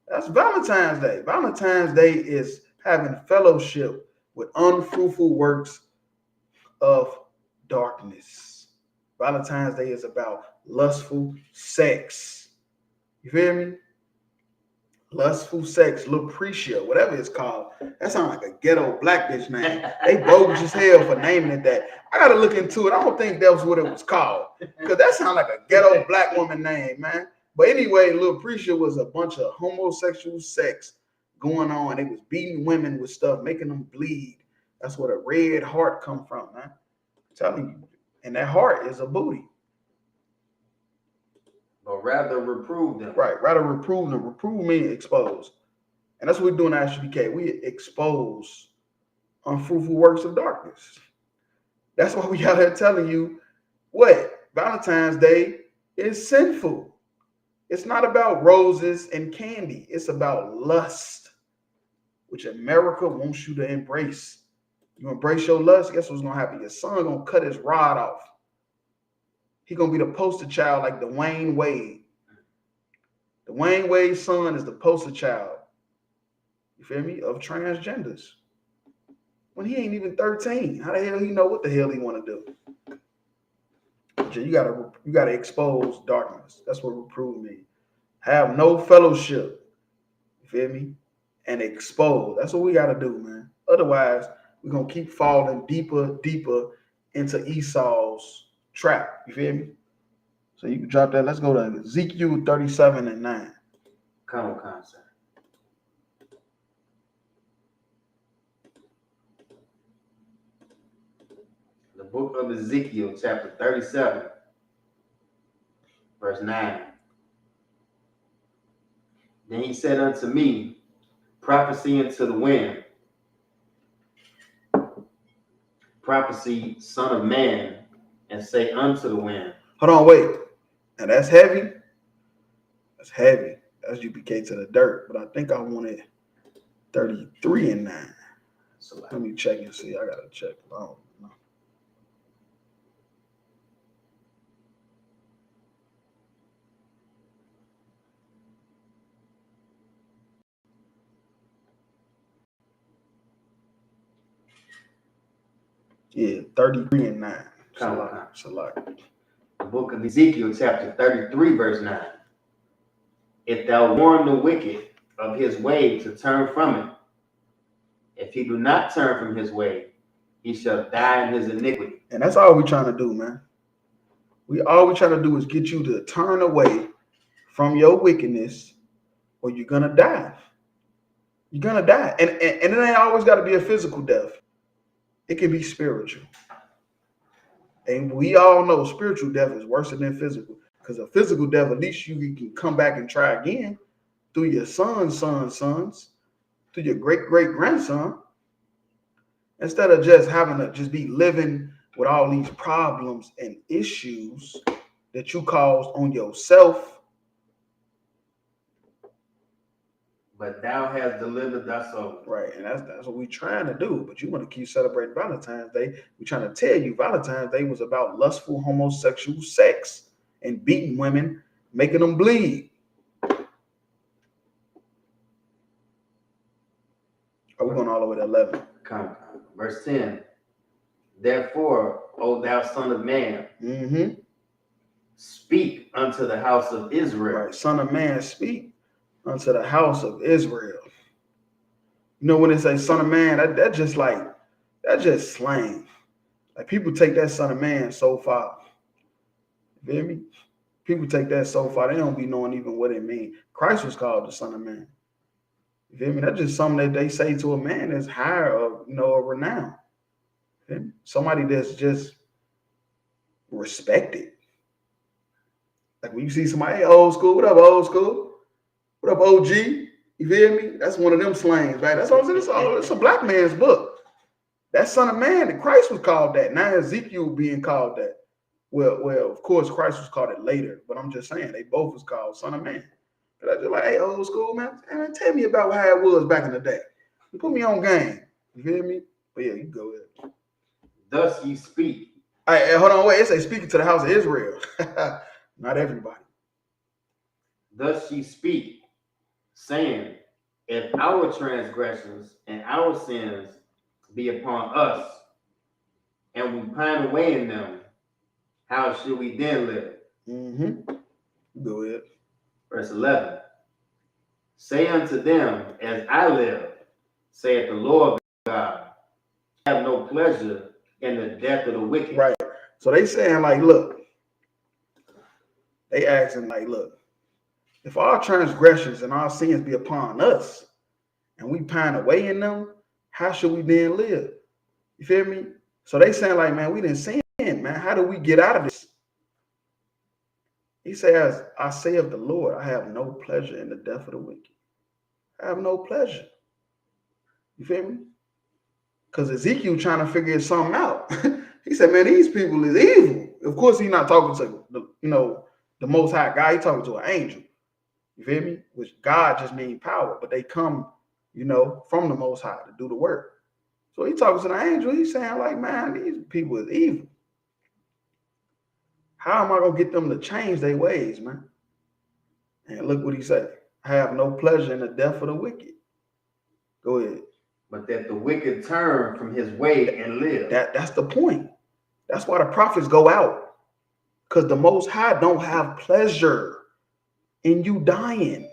That's Valentine's Day. Valentine's Day is having fellowship with unfruitful works of darkness. Valentine's Day is about lustful sex. You feel me? Lustful sex, Lucretia, whatever it's called. That sounds like a ghetto black bitch name. They bogus as hell for naming it that. I gotta look into it. I don't think that was what it was called. Because that sounds like a ghetto black woman name, man. But anyway, Lucretia was a bunch of homosexual sex going on. They was beating women with stuff, making them bleed. That's where the red heart come from, man. I'm telling you. And that heart is a booty. But rather reprove them. Right, rather reprove them. Reprove means expose. And that's what we do in ISUPK. We expose unfruitful works of darkness. That's why we out here telling you what? Valentine's Day is sinful. It's not about roses and candy. It's about lust, which America wants you to embrace. You embrace your lust, guess what's going to happen? Your son going to cut his rod off. He's going to be the poster child like Dwayne Wade. Dwayne Wade's son is the poster child, you feel me, of transgenders. When he ain't even 13. How the hell he know what the hell he want to do? So you gotta expose darkness. That's what reprove means. Have no fellowship, you feel me, and expose. That's what we gotta do, man. Otherwise, we're gonna keep falling deeper into Esau's trap. You feel me? So you can drop that. Let's go to Ezekiel 37 and 9. Come on, sir. The book of Ezekiel, chapter 37, verse 9. Then he said unto me, prophecy into the wind. Prophecy, son of man, and say unto the wind. Hold on, wait. Now that's heavy. That's heavy. That's UPK to the dirt. But I think I wanted 33 and 9. So let me check and see. I gotta check. I don't know. Yeah, 33 and 9. Salak. The book of Ezekiel, chapter 33, verse 9. If thou warn the wicked of his way to turn from it, if he do not turn from his way, he shall die in his iniquity. And that's all we're trying to do, man. All we're trying to do is get you to turn away from your wickedness, or you're gonna die. You're gonna die. And it ain't always got to be a physical death. It can be spiritual. And we all know spiritual death is worse than physical. Because a physical death, at least you can come back and try again through your sons, through your great-great-grandson. Instead of just having to just be living with all these problems and issues that you caused on yourself. But thou hast delivered thy soul. Right, and that's what we're trying to do. But you want to keep celebrating Valentine's Day. We're trying to tell you Valentine's Day was about lustful homosexual sex and beating women, making them bleed. Are we going all the way to 11? Come. Verse 10. Therefore, O thou son of man, speak unto the house of Israel. Right, son of man, speak unto the house of Israel. You know when they say son of man, that's just slang. Like people take that son of man so far. You feel me? People take that so far, they don't be knowing even what it means. Christ was called the Son of Man. You feel me? That's just something that they say to a man that's higher of, of renown. Somebody that's just respected. Like when you see somebody, hey, old school, what up, old school? What up, OG? You feel me? That's one of them slangs, right? That's what I'm saying. It's a black man's book. That Son of Man, that Christ was called that. Now Ezekiel being called that. Well, of course, Christ was called it later, but I'm just saying they both was called Son of Man. But I just like, hey, old school, man, tell me about how it was back in the day. You put me on game. You feel me? But yeah, you go ahead. Thus ye speak. Hey, hold on, wait. It say speaking to the house of Israel. Not everybody. Thus ye speak, saying, if our transgressions and our sins be upon us, and we pine away in them, how should we then live? Mm-hmm. Go ahead. Verse 11. Say unto them, as I live, saith the Lord God, I have no pleasure in the death of the wicked. Right. So they saying like, look, they asking like, look, if our transgressions and our sins be upon us and we pine away in them, how should we then live? You feel me? So they saying like, man, we didn't sin, man. How do we get out of this? He says, I say of the Lord, I have no pleasure in the death of the wicked. I have no pleasure. You feel me? Because Ezekiel trying to figure something out. He said, man, these people is evil. Of course, he's not talking to the Most High God. He's talking to an angel. You feel me? Which God just means power, but they come, from the Most High to do the work. So he talking to the angel. He's saying like, man, these people is evil. How am I going to get them to change their ways, man? And look what he said. I have no pleasure in the death of the wicked. Go ahead. But that the wicked turn from his way and live. That's the point. That's why the prophets go out. Because the Most High don't have pleasure in you dying.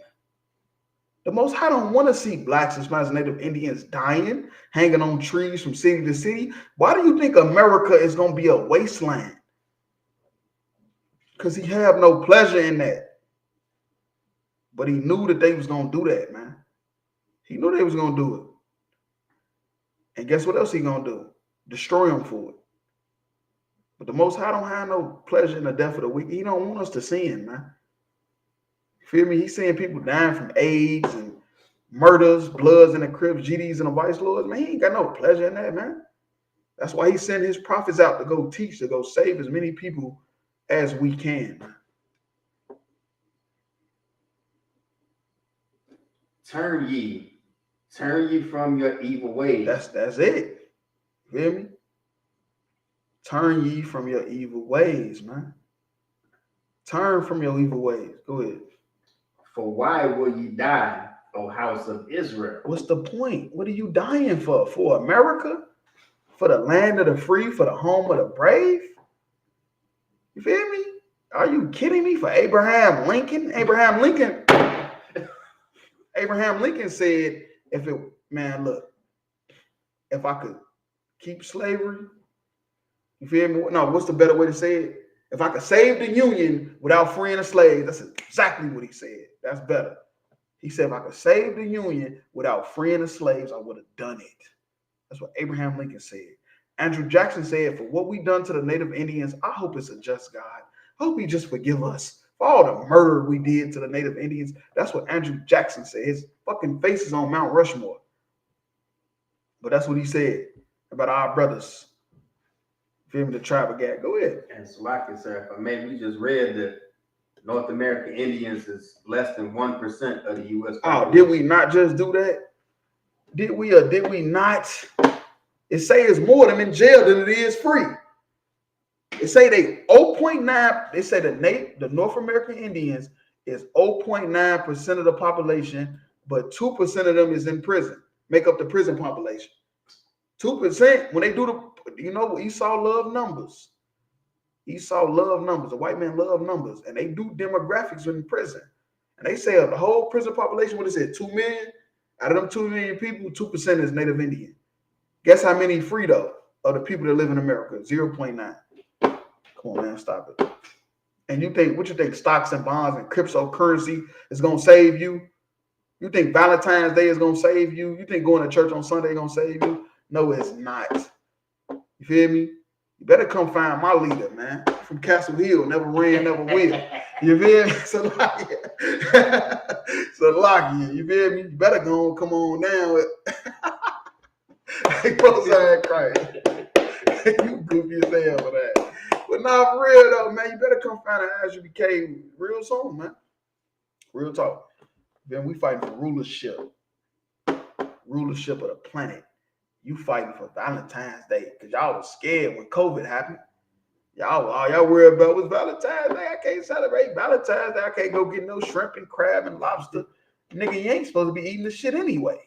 The Most High don't want to see blacks, Hispanics, and Native Indians dying, hanging on trees from city to city. Why do you think America is going to be a wasteland? Because he have no pleasure in that. But he knew that they was going to do that, man. He knew they was going to do it. And guess what else he going to do? Destroy them for it. But the Most High don't have no pleasure in the death of the wicked. He don't want us to sin, man. You feel me? He's seeing people dying from AIDS and murders, Bloods in the Crips, GDs and the Vice Lords. Man, he ain't got no pleasure in that, man. That's why he sent his prophets out to go teach, to go save as many people as we can, man. Turn ye from your evil ways. That's it. You feel me? Turn ye from your evil ways, man. Turn from your evil ways. Go ahead. For why will ye die, O house of Israel? What's the point? What are you dying for? For America? For the land of the free? For the home of the brave? You feel me? Are you kidding me? For Abraham Lincoln? Abraham Lincoln said, if I could keep slavery, you feel me? No, what's the better way to say it? If I could save the Union without freeing the slaves, that's exactly what he said. That's better. He said, if I could save the Union without freeing the slaves, I would have done it. That's what Abraham Lincoln said. Andrew Jackson said, for what we done to the Native Indians, I hope it's a just God. I hope he just forgive us for all the murder we did to the Native Indians. That's what Andrew Jackson said. His fucking face is on Mount Rushmore. But that's what he said about our brothers. Feel me? The tribe of Gad. Go ahead. And so I can say, if I may, we just read that North American Indians is less than 1% of the U.S. Oh, did we not just do that? Did we or did we not? It say it's more of them in jail than it is free. It say they 0.9. They say the North American Indians is 0.9% of the population, but 2% of them is in prison. Make up the prison population. 2%. When they do Esau love numbers. Esau love numbers. The white man love numbers, and they do demographics in prison. And they say of the whole prison population, what is it? 2 million. Out of them 2 million people, 2% is Native Indian. Guess how many free though of the people that live in America? 0.9. Come on, man, stop it. And what you think stocks and bonds and cryptocurrency is gonna save you? You think Valentine's Day is gonna save you? You think going to church on Sunday is gonna save you? No, it's not. You feel me? You better come find my leader, man. From Castle Hill, never ran, never will. You feel me? Salakia. Salakia, you feel me? You better go on, come on down. Hey, Mosaic Christ. You goofy as hell for that. But not for real though, man. You better come find an ISUPK real soon, man. Real talk. Then we fighting for rulership of the planet. You fighting for Valentine's Day because y'all was scared when COVID happened. All y'all worried about was Valentine's Day. I can't celebrate Valentine's Day. I can't go get no shrimp and crab and lobster. Nigga, you ain't supposed to be eating this shit anyway.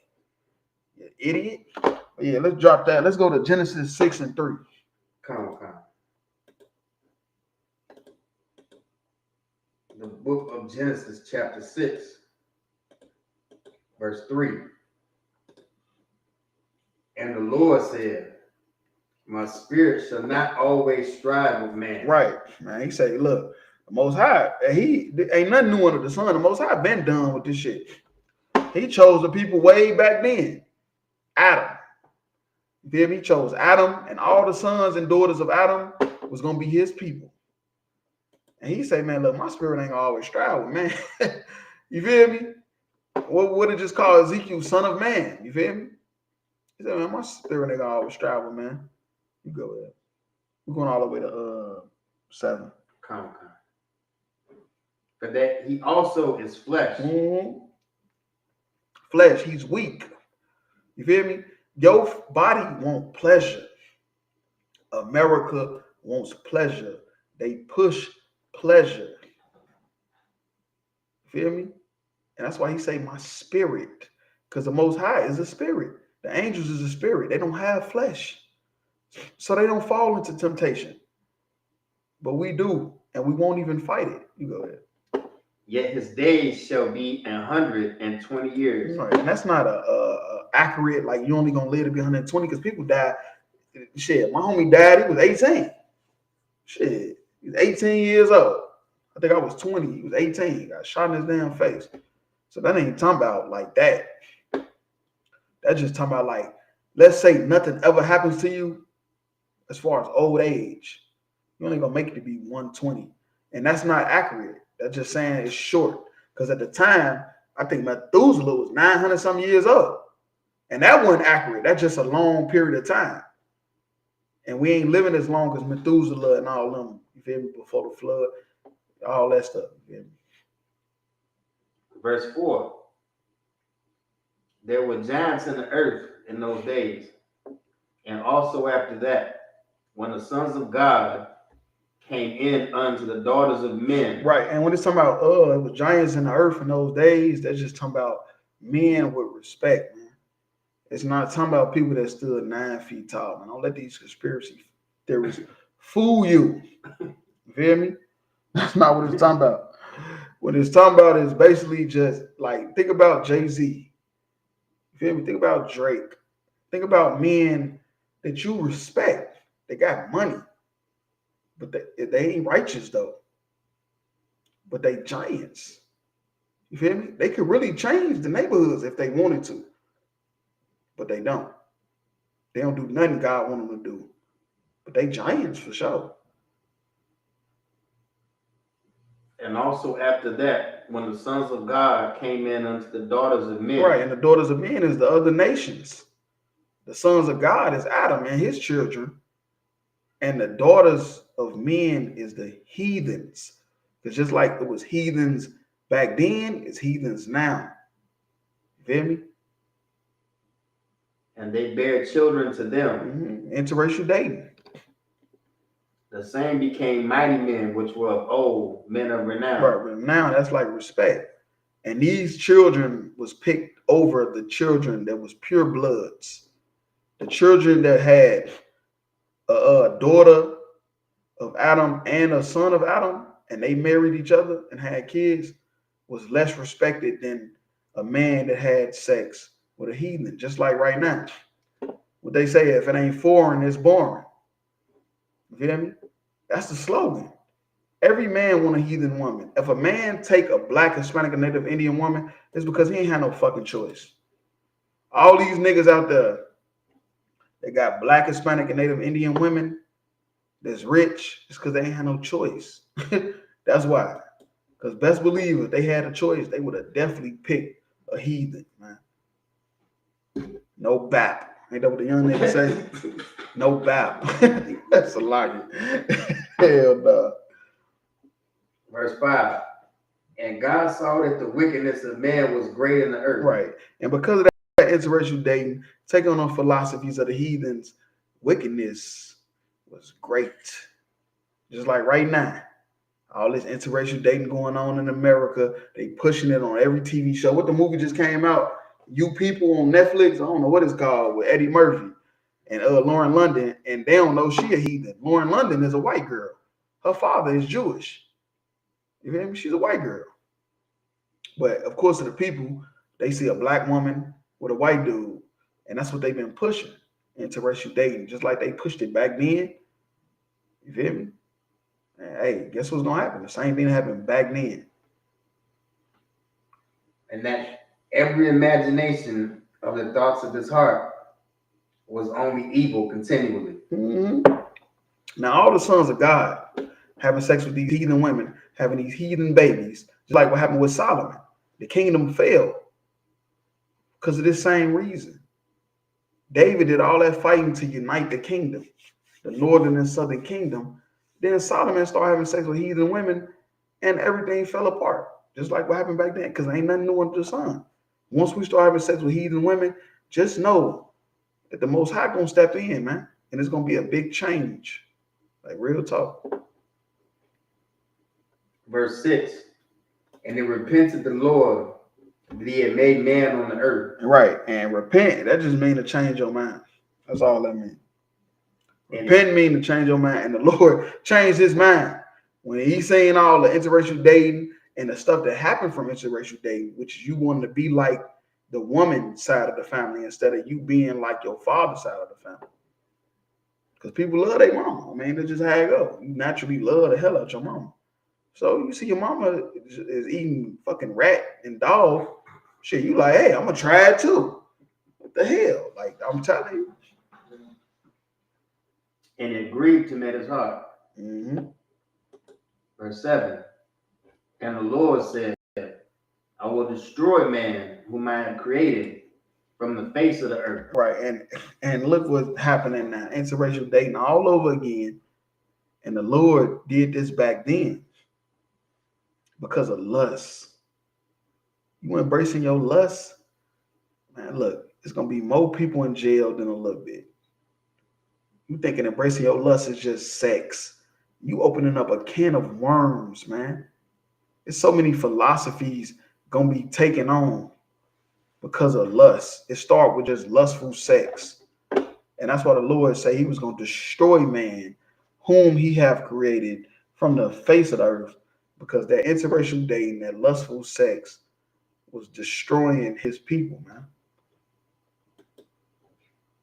You idiot. But yeah, let's drop that. Let's go to Genesis 6 and 3. Come on. The book of Genesis, chapter 6, verse 3. And the Lord said, my spirit shall not always strive with man. Right, man. He say, look, the Most High, he ain't nothing new under the sun. The Most High been done with this shit. He chose the people way back then. Adam. You feel me? He chose Adam, and all the sons and daughters of Adam was going to be his people. And he say, man, look, my spirit ain't gonna always strive with man. You feel me? What it just called Ezekiel, son of man. You feel me? He said, man, my spirit ain't gonna always strive with man. You go with it. We're going all the way to 7. Come. But that he also is flesh. Mm-hmm. Flesh, he's weak. You feel me? Your body wants pleasure. America wants pleasure. They push pleasure. You feel me? And that's why he say my spirit. Because the Most High is a spirit. The angels is a spirit. They don't have flesh. So they don't fall into temptation. But we do. And we won't even fight it. You go ahead. Yet his days shall be 120 years. Right. And that's not a accurate, like you only gonna live to be 120 because people die. Shit, my homie died, he was 18. Shit, he was 18 years old. I think I was 20, he was 18. He got shot in his damn face. So that ain't talking about like that. That's just talking about like, let's say nothing ever happens to you as far as old age. You're only gonna make it to be 120. And that's not accurate. That's just saying it's short. Because at the time, I think Methuselah was 900 some years old. And that wasn't accurate. That's just a long period of time. And we ain't living as long as Methuselah and all them, you feel me, before the flood, all that stuff. You feel me? Verse 4. There were giants in the earth in those days. And also after that, when the sons of God came in unto the daughters of men. Right. And when it's talking about it was giants in the earth in those days, that's just talking about men with respect, man. It's not talking about people that stood 9 feet tall, man. Don't let these conspiracy theories fool you. You feel me? That's not what it's talking about. What it's talking about is basically just like, think about Jay-Z. You feel me? Think about Drake. Think about men that you respect. They got money. But they ain't righteous though. But they giants. You feel me? They could really change the neighborhoods if they wanted to. But they don't. They don't do nothing God want them to do. But they giants for sure. And also after that, when the sons of God came in unto the daughters of men. Right, and the daughters of men is the other nations. The sons of God is Adam and his children. And the daughters of men is the heathens. It's just like it was heathens back then, it's heathens now. You feel me? And they bare children to them. Interracial dating. The same became mighty men, which were of old, men of renown. Right, but now that's like respect. And these children was picked over the children that was pure bloods. The children that had a daughter of Adam and a son of Adam, and they married each other and had kids, was less respected than a man that had sex with a heathen. Just like right now, what they say, if it ain't foreign, it's boring. You feel me? That's the slogan. Every man want a heathen woman. If a man take a black, Hispanic, or Native Indian woman, it's because he ain't had no fucking choice. All these niggas out there, they got black, Hispanic, and Native Indian women that's rich. It's because they ain't had no choice. That's why. Because best believe if they had a choice, they would have definitely picked a heathen, man. No bap. Ain't that what the young nigga say? No bap. That's a lie. Hell no. Verse 5. And God saw that the wickedness of man was great in the earth. Right. And because of that interracial dating, taking on philosophies of the heathens, wickedness was great. Just like right now. All this interracial dating going on in America, they pushing it on every TV show. What the movie just came out, You People on Netflix, I don't know what it's called, with Eddie Murphy and Lauren London, and they don't know she a heathen. Lauren London is a white girl. Her father is Jewish. You hear me? She's a white girl. But of course, to the people, they see a black woman with a white dude, and that's what they've been pushing, interracial dating, just like they pushed it back then. You feel me? And hey, guess what's gonna happen? The same thing that happened back then. And that every imagination of the thoughts of his heart was only evil continually. Mm-hmm. Now, all the sons of God having sex with these heathen women, having these heathen babies, just like what happened with Solomon. The kingdom fell because of this same reason. David did all that fighting to unite the kingdom, the northern and southern kingdom. Then Solomon started having sex with heathen women, and everything fell apart, just like what happened back then, because ain't nothing new under the sun. Once we start having sex with heathen women, just know that the Most High gonna step in, man, and it's gonna be a big change, like real talk. Verse 6. And it repented the Lord that he had made man on the earth. Right, and repent, that just means to change your mind. That's all that means. Repent means to change your mind, and the Lord changed his mind. When he's saying all the interracial dating and the stuff that happened from interracial dating, which is you wanting to be like the woman side of the family instead of you being like your father's side of the family. Because people love their mama. I mean, that's just how it goes. You naturally love the hell out your mama. So you see your mama is eating fucking rat and dog. Shit, you like, hey, I'm going to try it too. What the hell? Like, I'm telling you. And it grieved him at his heart. Mm-hmm. Verse 7. And the Lord said, I will destroy man whom I have created from the face of the earth. Right, and look what's happening now. Interracial dating all over again. And the Lord did this back then because of lust. You embracing your lust, man, look, it's going to be more people in jail than a little bit. You thinking embracing your lust is just sex. You opening up a can of worms, man. There's so many philosophies going to be taken on because of lust. It started with just lustful sex. And that's why the Lord said he was going to destroy man whom he have created from the face of the earth, because that interracial dating, that lustful sex was destroying his people, man.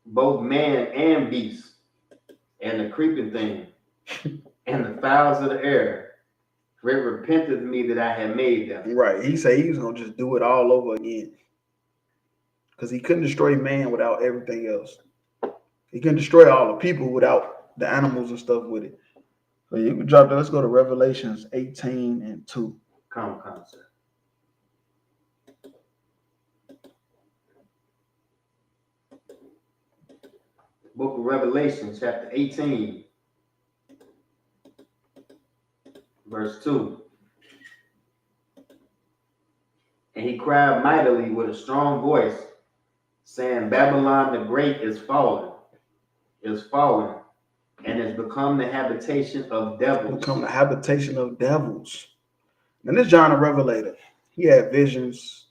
Both man and beast, and the creeping thing, and the fowls of the air, for it repenteth me that I had made them. Right. He said he was going to just do it all over again. Because he couldn't destroy man without everything else. He couldn't destroy all the people without the animals and stuff with it. So you can drop that. Let's go to Revelations 18:2. Come, sir. Book of Revelation, chapter 18, verse 2. And he cried mightily with a strong voice, saying, Babylon the Great is fallen, and has become the habitation of devils. Become the habitation of devils. And this John the Revelator, he had visions.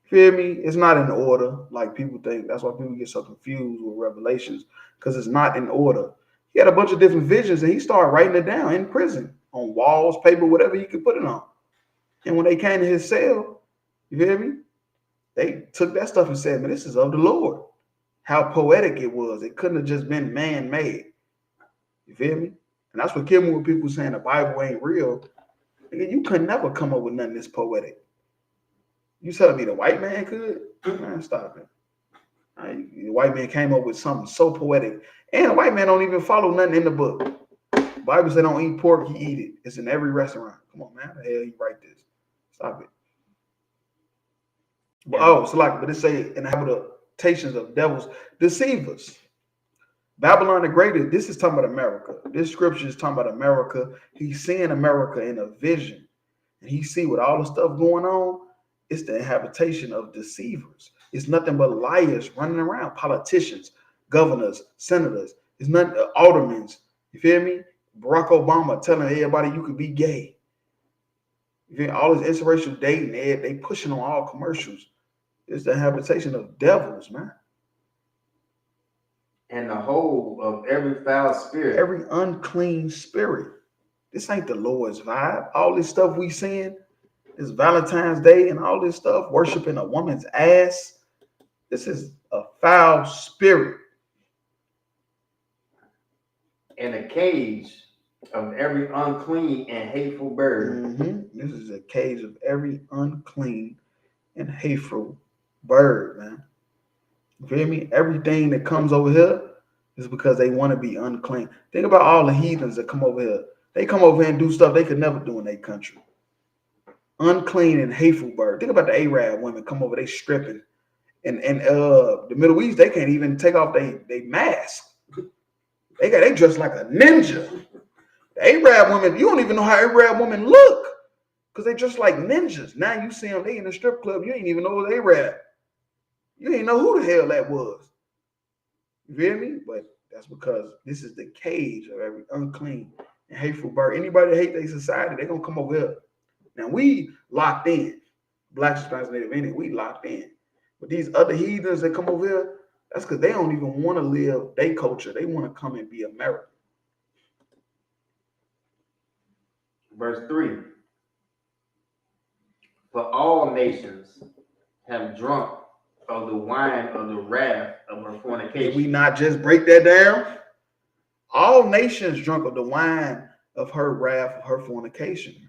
Feel me? It's not in order like people think. That's why people get so confused with Revelations, because it's not in order. He had a bunch of different visions, and he started writing it down in prison, on walls, paper, whatever he could put it on. And when they came to his cell, you hear me? They took that stuff and said, man, this is of the Lord. How poetic it was. It couldn't have just been man-made. You feel me? And that's what killed me with people saying the Bible ain't real. Nigga, you could never come up with nothing this poetic. You telling me the white man could? Man, stop it. The white man came up with something so poetic. And the white man don't even follow nothing in the book. The Bible said don't eat pork, he eat it. It's in every restaurant. Come on, man. How the hell you write this? Stop it. But it say in the habitations of devils, deceivers. Babylon the Great, this is talking about America. This scripture is talking about America. He's seeing America in a vision. And he see with all the stuff going on, it's the habitation of deceivers. It's nothing but liars running around, politicians, governors, senators. It's not aldermen. You feel me? Barack Obama telling everybody you could be gay. You feel me? All this interracial dating, they pushing on all commercials. It's the habitation of devils, man. And the whole of every foul spirit. Every unclean spirit. This ain't the Lord's vibe. All this stuff we seeing, this Valentine's Day and all this stuff, worshiping a woman's ass. This is a foul spirit. And a cage of every unclean and hateful bird. This is a cage of every unclean and hateful bird, man. You feel me? Everything that comes over here is because they want to be unclean. Think about all the heathens that come over here. They come over here and do stuff they could never do in their country. Unclean and hateful bird. Think about the Arab women come over, they stripping. And the Middle East, they can't even take off their mask. They dress like a ninja. The Arab women, you don't even know how Arab women look because they dress like ninjas. Now you see them, they in the strip club, you ain't even know it was Arab. You ain't know who the hell that was. You feel me? But that's because this is the cage of every unclean and hateful bird. Anybody that hate their society, they're going to come over here. Now, we locked in. Black, Hispanic, Native Indian, we locked in. But these other heathens that come over here, that's because they don't even want to live their culture. They want to come and be American. Verse 3. For all nations have drunk of the wine of the wrath of her fornication. Did we not just break that down? All nations drunk of the wine of her wrath, of her fornication.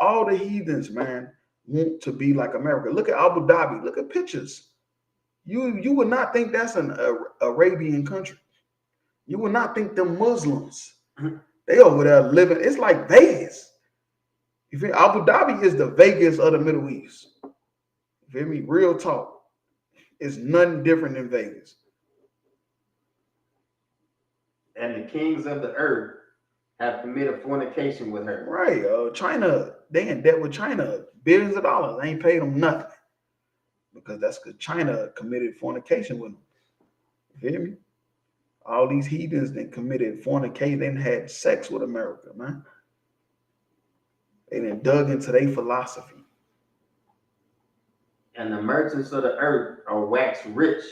All the heathens, man, want to be like America. Look at Abu Dhabi. Look at pictures. You would not think that's an Arabian country. You would not think them Muslims. They over there living. It's like Vegas. You feel Abu Dhabi is the Vegas of the Middle East. You feel me? Real talk. It's nothing different than Vegas. And the kings of the earth have committed fornication with her. Right. China, they in debt with China. Billions of dollars. They ain't paid them nothing. Because that's because China committed fornication with them. You feel me? All these heathens that committed fornication, they had sex with America, man. They done dug into their philosophy. And the merchants of the earth are waxed rich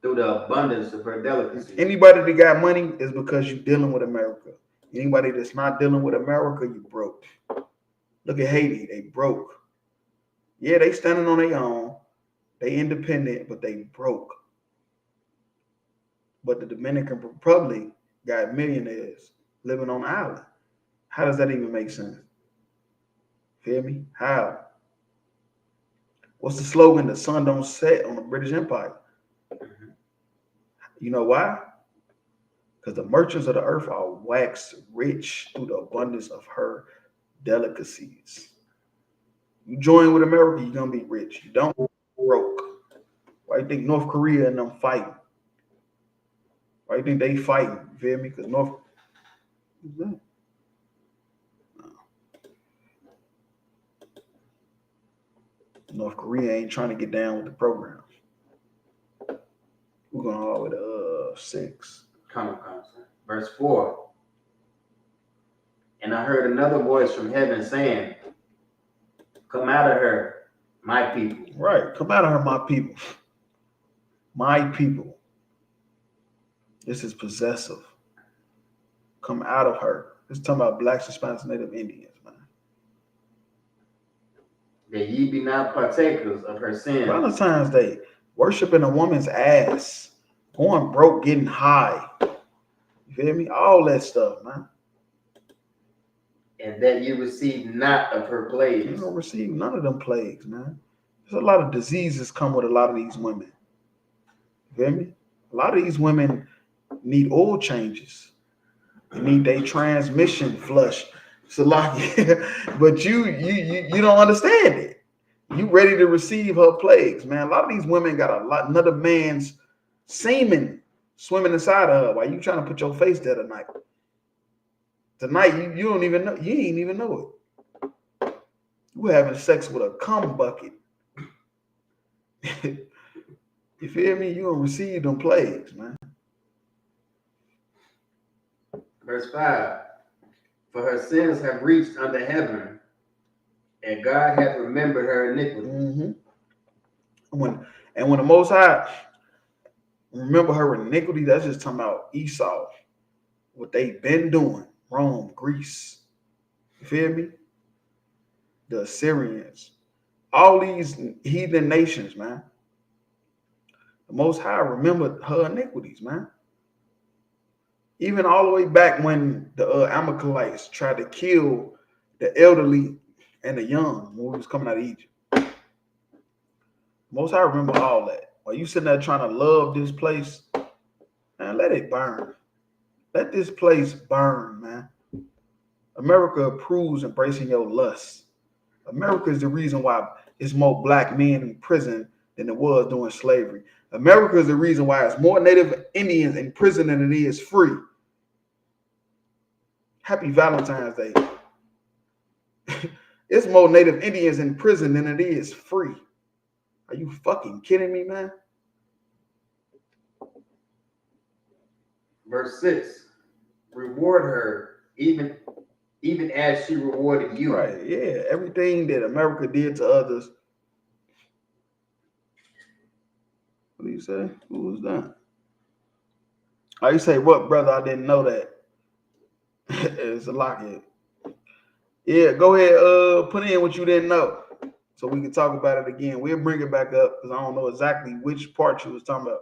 through the abundance of her delicacies. Anybody that got money is because you're dealing with America. Anybody that's not dealing with America, you broke. Look at Haiti, they broke. Yeah, they standing on their own. They independent, but they broke. But the Dominican Republic got millionaires living on the island. How does that even make sense? Feel me? How? What's the slogan? The sun don't set on the British Empire. You know why? Because the merchants of the earth are waxed rich through the abundance of her delicacies. You join with America, you're going to be rich. You don't, broke. Why you think North Korea and them fighting? Why you think they fighting? You feel me? Because North Korea ain't trying to get down with the program. We're going all the way to 6. Come. Verse 4. And I heard another voice from heaven saying, come out of her, my people. Right. Come out of her, my people. My people. This is possessive. Come out of her. This is talking about Blacks, Hispanics, Native Indians, man. That ye be not partakers of her sin. Valentine's Day. Worshiping a woman's ass. Going broke, getting high. You feel me? All that stuff, man. and that you receive not of her You plagues. don't receive none of them plagues, man. There's a lot of diseases come with a lot of these women. You feel me? A lot of these women need oil changes. They need their transmission flushed. It's a lot, but you don't understand it. You ready to receive her plagues, man. A lot of these women got another man's semen swimming inside of her while you trying to put your face there tonight. Tonight, you don't even know. You ain't even know it. You having sex with a cum bucket. You feel me? You gonna receive them plagues, man. Verse 5. For her sins have reached unto heaven, and God hath remembered her iniquity. Mm-hmm. When the Most High remember her iniquity, that's just talking about Esau, what they been doing, Rome, Greece. You feel me? The Assyrians, all these heathen nations, man. The Most High remembered her iniquities, man. Even all the way back when the Amalekites tried to kill the elderly and the young when we was coming out of Egypt. Most High remember all that. While you sitting there trying to love this place, man, let it burn. Let this place burn, man. America approves embracing your lust. America is the reason why it's more black men in prison than it was during slavery. America is the reason why it's more Native Indians in prison than it is free. Happy Valentine's Day. It's more Native Indians in prison than it is free. Are you fucking kidding me, man? Verse 6. Reward her even as she rewarded you. Right, yeah. Everything that America did to others. What do you say? Who was that? Oh, you say what, brother? I didn't know that. It's a lockhead. Yeah, go ahead. Put in what you didn't know, so we can talk about it again. We'll bring it back up because I don't know exactly which part you was talking about.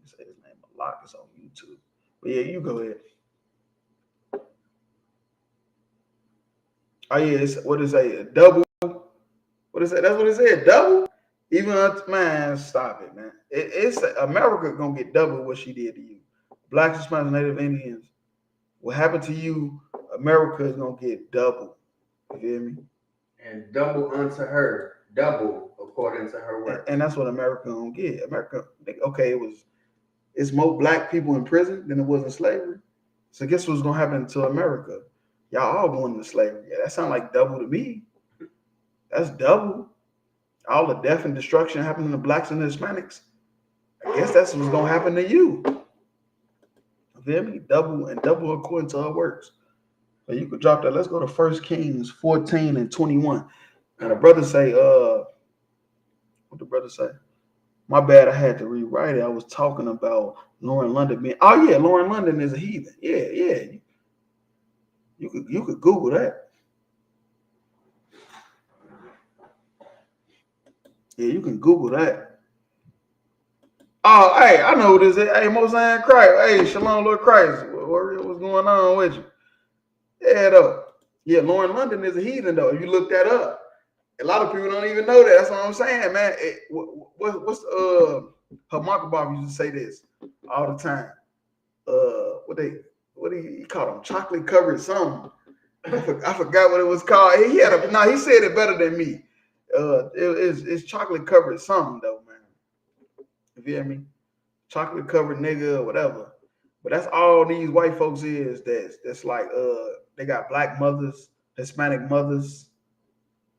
You say his name Malak is on YouTube, but yeah, you go ahead. Oh yeah, it's, what is it? Double. What is that? That's what it said. Double. Even man, stop it, man. It's America gonna get double what she did to you. Blacks, Hispanics, Native Indians. What happened to you? America is gonna get double. You feel me? And double unto her, double according to her work. And that's what America gonna get. America, okay, it's more black people in prison than it was in slavery. So guess what's gonna happen to America? Y'all all going into slavery. Yeah, that sounds like double to me. That's double. All the death and destruction happening to blacks and Hispanics. I guess that's what's gonna happen to you. You feel me? Double and double according to her works. So you could drop that. Let's go to 1 Kings 14 and 21. And the brother say, what the brother say? My bad, I had to rewrite it. I was talking about Lauren London being. Oh yeah, Lauren London is a heathen. Yeah. You could Google that. Yeah, you can Google that. Oh, hey, I know who this is. Hey, Mosan Christ. Hey, Shalom, Lord Christ. What's going on with you? Yeah, though. Yeah, Lauren London is a heathen, though. If you look that up, a lot of people don't even know that. That's what I'm saying, man. What's her Makabov used to say this all the time. What do you call them? Chocolate covered something. I forgot what it was called. He said it better than me. It's chocolate covered something though, man. You feel me? Chocolate covered nigga or whatever. But that's all these white folks is. That's like they got black mothers, Hispanic mothers,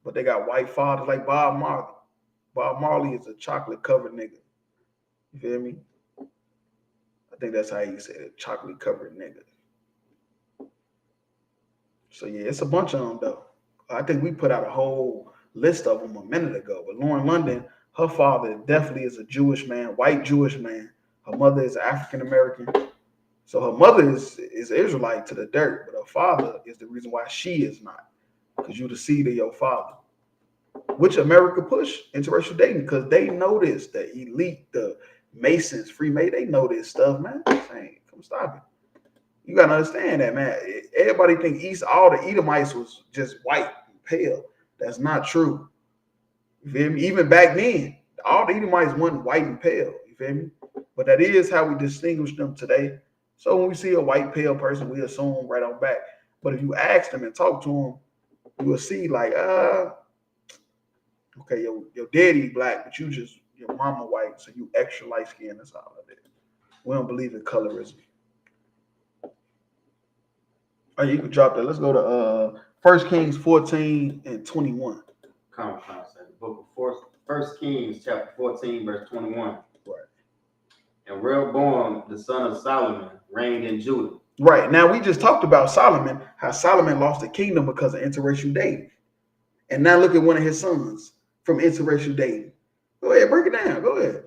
but they got white fathers like Bob Marley. Bob Marley is a chocolate covered nigga. You feel me? I think that's how you say it, chocolate covered nigga. So yeah, it's a bunch of them though. I think we put out a whole list of them a minute ago. But Lauren London, her father definitely is a Jewish man, white Jewish man. Her mother is African American. So her mother is Israelite to the dirt, but her father is the reason why she is not. Because you're the seed of your father. Which America push interracial dating because they know this, the elite, the Masons, Freemasons, they know this stuff, man. Saying, come stop it. You gotta understand that, man. Everybody think all the Edomites was just white and pale. That's not true. You feel me? Even back then, all the Edomites weren't white and pale. You feel me? But that is how we distinguish them today. So when we see a white pale person, we assume right on back. But if you ask them and talk to them, you will see like, okay, your daddy black, but your mama white, so you extra light skinned. That's all it is. We don't believe in colorism. Oh, you can drop that. Let's go to 1 Kings 14 and 21. The book of 1 Kings chapter 14, verse 21. Right. And Rehoboam, the son of Solomon, reigned in Judah. Right. Now, we just talked about Solomon, how Solomon lost the kingdom because of interracial dating. And now look at one of his sons from interracial dating. Go ahead, break it down. Go ahead.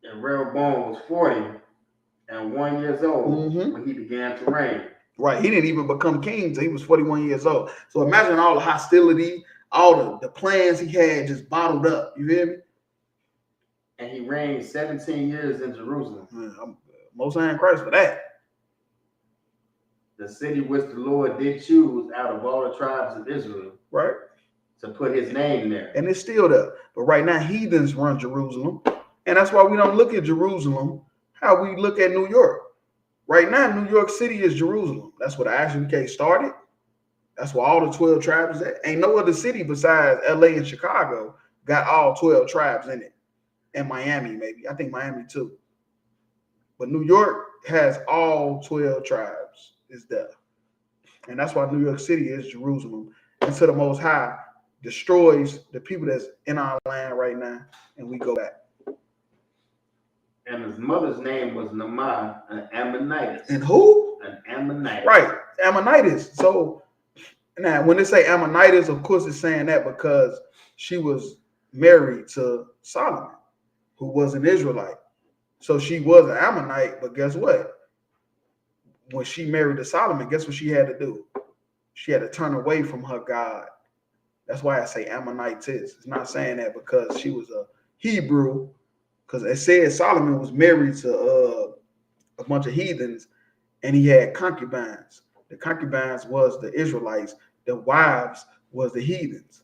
And Rehoboam was 41 years old when he began to reign. Right. He didn't even become king until he was 41 years old. So imagine all the hostility, all the plans he had just bottled up. You feel me? And he reigned 17 years in Jerusalem. I'm most high in Christ for that. The city which the Lord did choose out of all the tribes of Israel. Right. To put his name there. And it's still there. But right now, heathens run Jerusalem. And that's why we don't look at Jerusalem how we look at New York. Right now, New York City is Jerusalem. That's where the ISUPK started. That's where all the 12 tribes is at. Ain't no other city besides LA and Chicago got all 12 tribes in it. And Miami, maybe. I think Miami too. But New York has all 12 tribes is there. And that's why New York City is Jerusalem. And so the Most High destroys the people that's in our land right now, and we go back. And his mother's name was Naamah, an Ammonitess. And who? An Ammonitess. Right, Ammonitess. So now when they say Ammonitess, of course it's saying that because she was married to Solomon, who was an Israelite. So she was an Ammonite, but guess what? When she married to Solomon, guess what she had to do? She had to turn away from her God. That's why I say Ammonitess. It's not saying that because she was a Hebrew, because it said Solomon was married to a bunch of heathens, and he had concubines. The concubines was the Israelites. The wives was the heathens.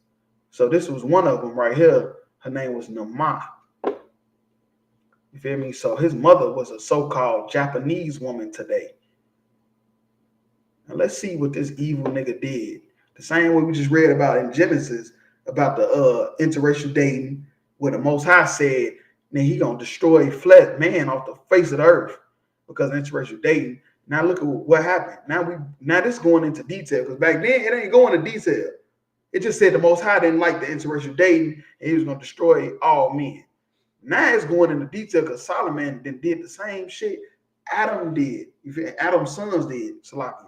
So this was one of them right here. Her name was Naamah. You feel me? So his mother was a so-called Japanese woman today. Now let's see what this evil nigga did. The same way we just read about in Genesis about the interracial dating, where the Most High said, then he gonna destroy man off the face of the earth because of interracial dating. Now look at what happened. Now this going into detail, because back then it ain't going into detail. It just said the Most High didn't like the interracial dating and he was gonna destroy all men. Now it's going into detail because Solomon then did the same shit Adam did. Adam's sons did. Salaki.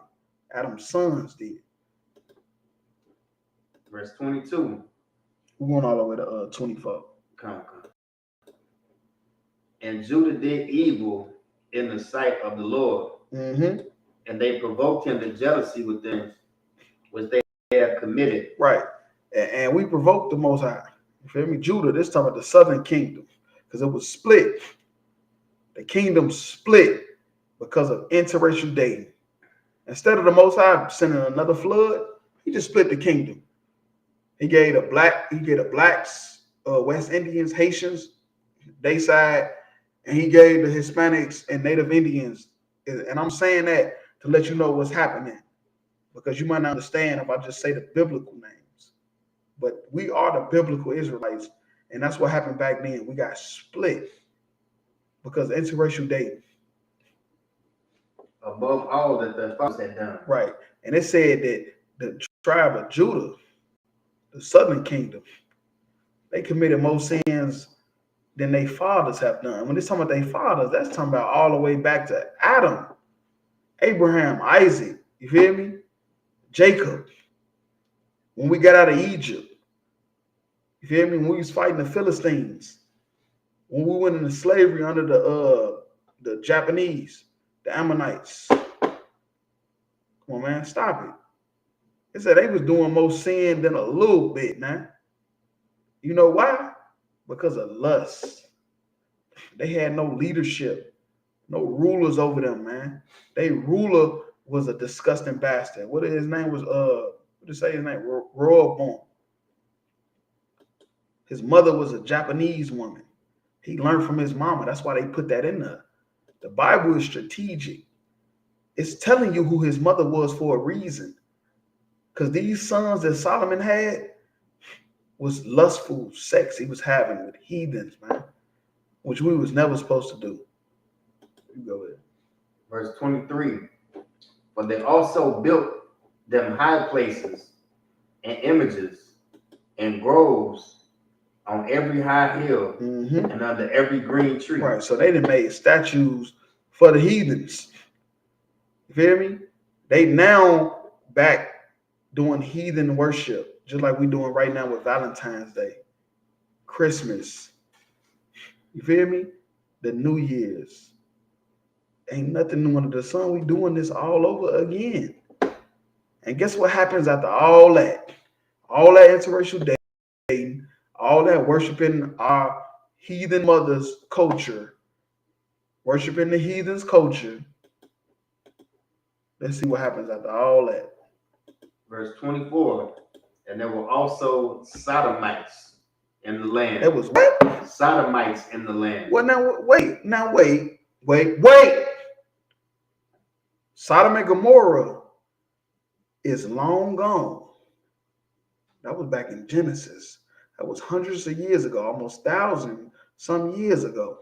Adam's sons did. Verse 22. We're going all the way to 24. Come. And Judah did evil in the sight of the Lord. Mm-hmm. And they provoked him to jealousy with them, which they have committed. Right. And we provoked the Most High. You feel me? Judah, this time of the southern kingdom, because it was split. The kingdom split because of interracial dating. Instead of the Most High sending another flood, he just split the kingdom. He gave the blacks, West Indians, Haitians, they side, and he gave the Hispanics and Native Indians. And I'm saying that to let you know what's happening, because you might not understand if I just say the biblical names. But we are the biblical Israelites, and that's what happened back then. We got split because of interracial dating. Above all that the fathers had done. Right. And it said that the tribe of Judah, the southern kingdom, they committed more sins than their fathers have done. When it's talking about their fathers, that's talking about all the way back to Adam, Abraham, Isaac, you feel me? Jacob. When we got out of Egypt, you feel me? When we was fighting the Philistines, when we went into slavery under the Japanese, the Ammonites. Come on, man, stop it. It said they was doing more sin than a little bit, man. You know why? Because of lust. They had no leadership. No rulers over them, man. They ruler was a disgusting bastard. What his name was? What did say his name? Rehoboam. His mother was a Japanese woman. He learned from his mama. That's why they put that in there. The Bible is strategic. It's telling you who his mother was for a reason. Because these sons that Solomon had was lustful sex he was having with heathens, man, which we was never supposed to do. You go ahead. Verse 23. For they also built them high places and images and groves on every high hill and under every green tree. Right, so they done made statues for the heathens. You feel me? They now back doing heathen worship, just like we doing right now with Valentine's Day, Christmas. You feel me? The New Year's. Ain't nothing new under the sun. We doing this all over again. And guess what happens after all that? All that interracial dating, all that worshiping our heathen mother's culture, worshiping the heathen's culture. Let's see what happens after all that. Verse 24. And there were also sodomites in the land. It was what? Sodomites in the land. Well, wait. Sodom and Gomorrah is long gone. That was back in Genesis. That was hundreds of years ago, almost 1,000 some years ago.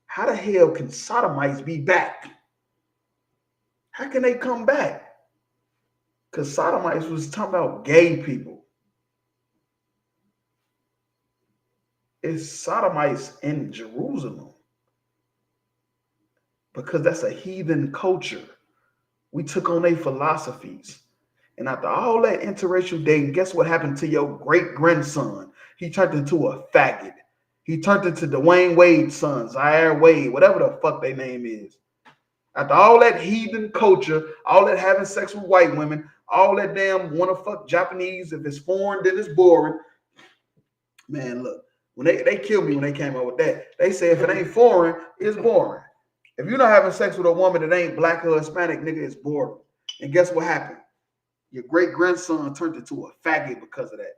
How the hell can Sodomites be back? How can they come back? Because Sodomites was talking about gay people. It's Sodomites in Jerusalem. Because that's a heathen culture. We took on their philosophies. And after all that interracial dating, guess what happened to your great-grandson? He turned into a faggot. He turned into Dwayne Wade's son, Zaire Wade, whatever the fuck their name is. After all that heathen culture, all that having sex with white women, all that damn want to fuck Japanese, if it's foreign, then it's boring. Man, look, when they killed me when they came up with that. They say if it ain't foreign, it's boring. If you're not having sex with a woman that ain't black or Hispanic, nigga, it's boring. And guess what happened? Your great-grandson turned into a faggot because of that.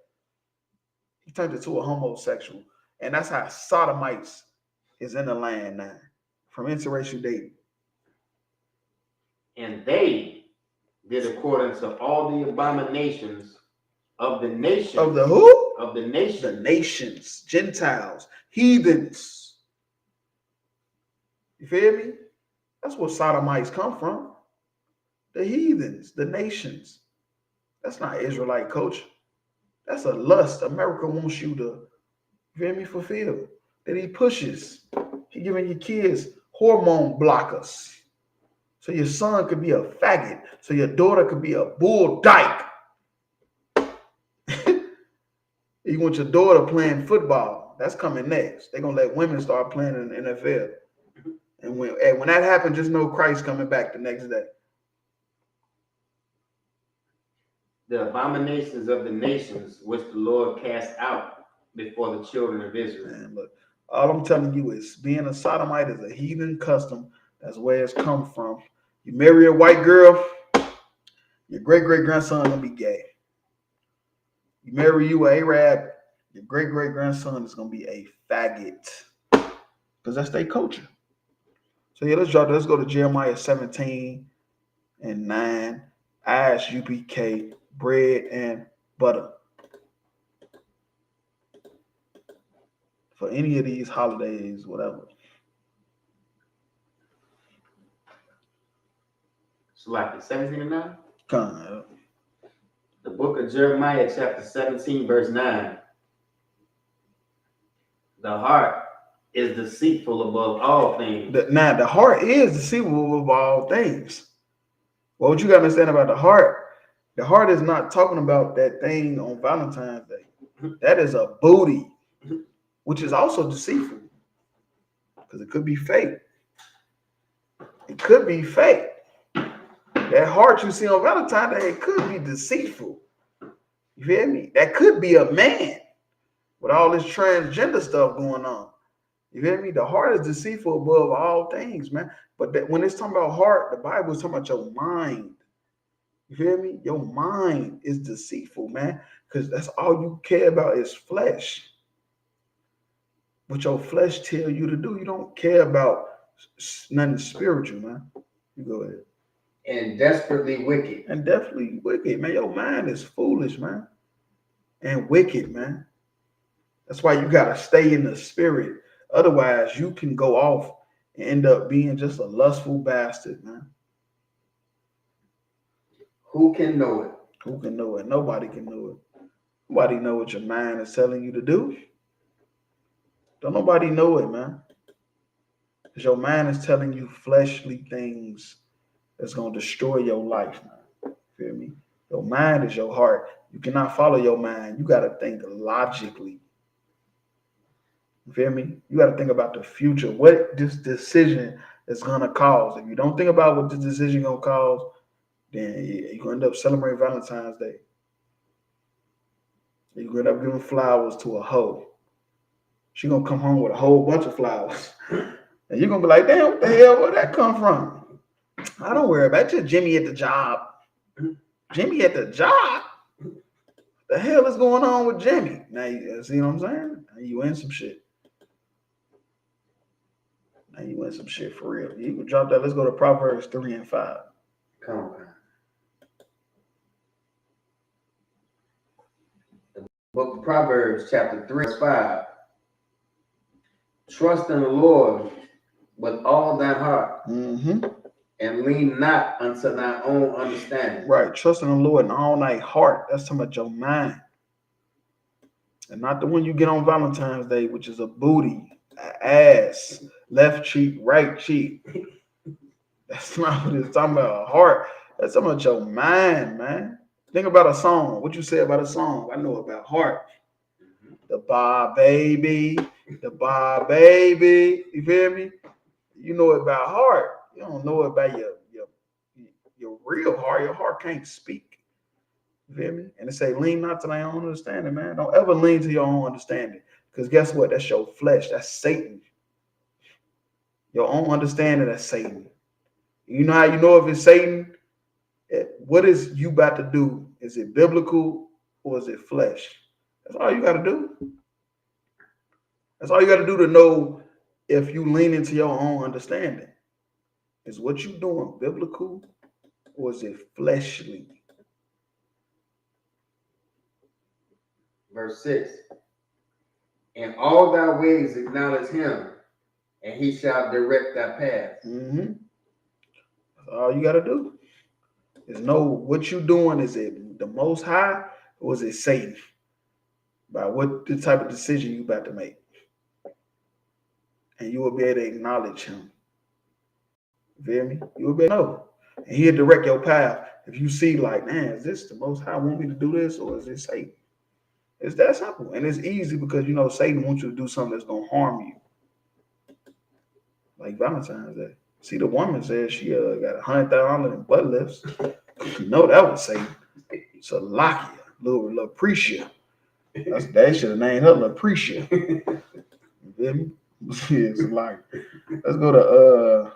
He turned into a homosexual. And that's how Sodomites is in the land now, from interracial dating. And they did according to all the abominations of the nations. Of the who? Of the nations. The nations, Gentiles, heathens. You feel me? That's where Sodomites come from. The heathens, the nations. That's not Israelite culture. That's a lust America wants you to, you feel me, fulfill. That he pushes. He giving your kids hormone blockers. So your son could be a faggot. So your daughter could be a bull dyke. You want your daughter playing football. That's coming next. They're going to let women start playing in the NFL. And when that happens, just know Christ coming back the next day. The abominations of the nations which the Lord cast out before the children of Israel. Man, look, all I'm telling you is being a sodomite is a heathen custom. That's where it's come from. You marry a white girl, your great-great-grandson gonna be gay. You marry you an Arab, your great-great-grandson is gonna be a faggot. Because that's their culture. So yeah, let's go to Jeremiah 17 and 9. ISUPK, bread and butter. For any of these holidays, whatever. So like 17 and 9? Come on. The book of Jeremiah, chapter 17, verse 9. The heart is deceitful above all things. The heart is deceitful above all things. Well, what you got to understand about the heart is not talking about that thing on Valentine's Day. That is a booty, which is also deceitful because it could be fake. It could be fake. That heart you see on Valentine's Day, it could be deceitful. You feel me? That could be a man with all this transgender stuff going on. You hear me? The heart is deceitful above all things, man. But when it's talking about heart, the Bible is talking about your mind. You hear me? Your mind is deceitful, man, because that's all you care about is flesh. What your flesh tell you to do. You don't care about nothing spiritual, man. You go ahead. And desperately wicked. And definitely wicked, man. Your mind is foolish, man. And wicked, man. That's why you gotta stay in the spirit. Otherwise, you can go off and end up being just a lustful bastard, man. Who can know it? Who can know it? Nobody can know it. Nobody know what your mind is telling you to do. Don't nobody know it, man. Because your mind is telling you fleshly things that's going to destroy your life, man. Feel me? Your mind is your heart. You cannot follow your mind. You got to think logically. You feel me? You got to think about the future. What this decision is going to cause. If you don't think about what this decision going to cause, then you're going to end up celebrating Valentine's Day. You're going to end up giving flowers to a hoe. She's going to come home with a whole bunch of flowers. And you're going to be like, damn, what the hell, where'd that come from? I don't worry about it. Just Jimmy at the job. Jimmy at the job? The hell is going on with Jimmy? Now, you see what I'm saying? Now you in some shit. Now you in some shit for real. You can drop that. Let's go to Proverbs 3 and 5. Come on. The book of Proverbs, chapter 3, verse 5. Trust in the Lord with all thy heart, and lean not unto thy own understanding. Right. Trust in the Lord and all thy heart. That's talking about your mind. And not the one you get on Valentine's Day, which is a booty, an ass, left cheek, right cheek. That's not what it's talking about. A heart. That's talking about your mind, man. Think about a song. What you say about a song? I know about heart. The bar baby, the bar baby. You feel me? You know it about heart. You don't know it about your real heart. Your heart can't speak. You feel me? And it say, lean not to thy own understanding, man. Don't ever lean to your own understanding. Because guess what? That's your flesh. That's Satan. Your own understanding, that's Satan. You know how you know if it's Satan? What is you about to do? Is it biblical or is it flesh? That's all you got to do. That's all you got to do to know if you lean into your own understanding. Is what you doing biblical or is it fleshly? Verse 6. In all thy ways acknowledge him, and he shall direct thy path. That's all you got to do. Is know what you doing. Is it the Most High or is it Satan? By what the type of decision you about to make. And you will be able to acknowledge him. You feel me? You will be able to know. And he'll direct your path. If you see like, man, is this the Most High want me to do this or is it Satan? It's that simple. And it's easy because, you know, Satan wants you to do something that's going to harm you. Like Valentine's Day. See, the woman said she got $100,000 in butt lifts. You know that was Satan. Salakia, little Lucretia. They should have named her Lucretia. You feel me? It's like, let's go to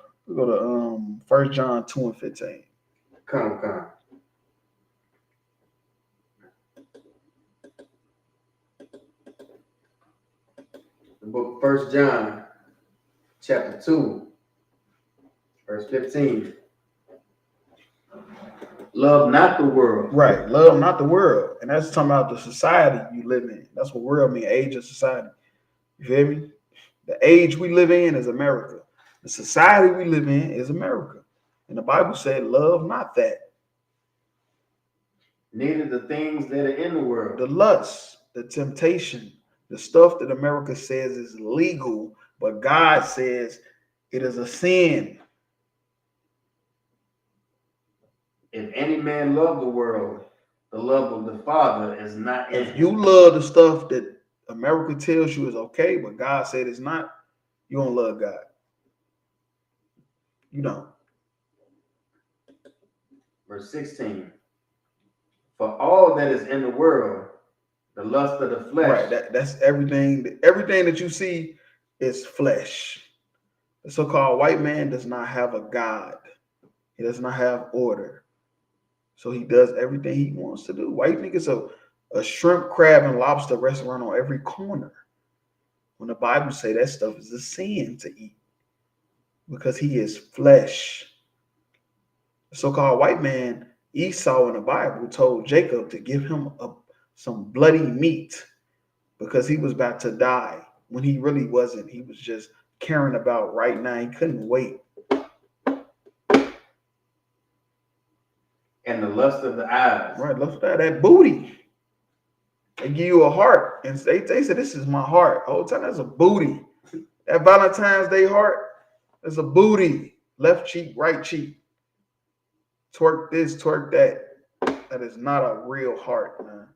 1 John 2 and 15. Come. The book of 1 John, chapter 2, verse 15. Love not the world. Right. Love not the world. And that's talking about the society you live in. That's what world means, age of society. You feel me? The age we live in is America. The society we live in is America. And the Bible said, love not that. Neither the things that are in the world. The lust, the temptation, the stuff that America says is legal, but God says it is a sin. If any man love the world, the love of the Father is not in him. If you love the stuff that America tells you is okay, but God said it's not, you don't love God. You don't. Verse 16. For all that is in the world, the lust of the flesh. Right. That's everything. Everything that you see is flesh. The so-called white man does not have a God. He does not have order. So he does everything he wants to do. White niggas a shrimp, crab, and lobster restaurant on every corner. When the Bible say that stuff is a sin to eat because he is flesh. The so-called white man, Esau in the Bible, told Jacob to give him some bloody meat because he was about to die when he really wasn't. He was just caring about right now. He couldn't wait. And the lust of the eyes. Right, lust of that booty. They give you a heart, and they say, this is my heart. The whole time, that's a booty. That Valentine's Day heart is a booty. Left cheek, right cheek. Twerk this, twerk that. That is not a real heart, man.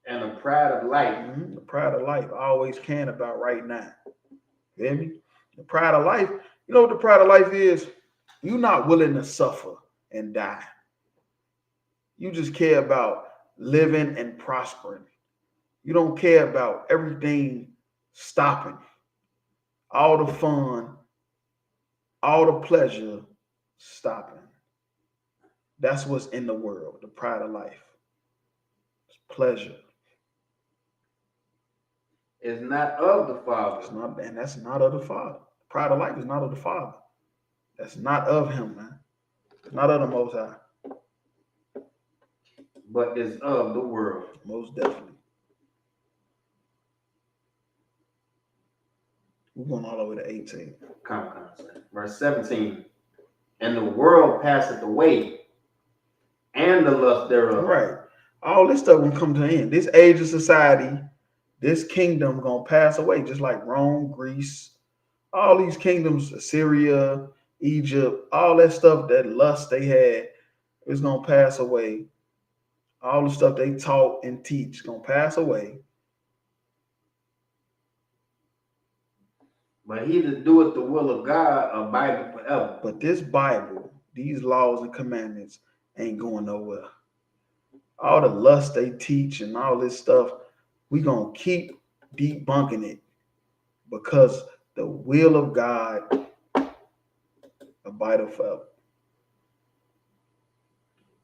And the pride of life. Mm-hmm. The pride of life. Always caring about right now. You hear me? The pride of life. You know what the pride of life is? You're not willing to suffer and die. You just care about living and prospering. You don't care about everything stopping. All the fun, all the pleasure stopping. That's what's in the world, the pride of life. It's pleasure. It's not of the Father. It's not, and that's not of the Father. The pride of life is not of the Father. That's not of him, man. It's not of the Most High. But is of the world. Most definitely. We're going all the way to 18. Verse 17. And the world passeth away, and the lust thereof. Right. All this stuff will come to an end. This age of society, this kingdom gonna pass away, just like Rome, Greece, all these kingdoms, Assyria, Egypt, all that stuff, that lust they had, is gonna pass away. All the stuff they taught and teach is gonna pass away. But he that doeth the will of God abideth forever. But this Bible, these laws and commandments ain't going nowhere. All the lust they teach and all this stuff, we gonna keep debunking it because the will of God abideth forever.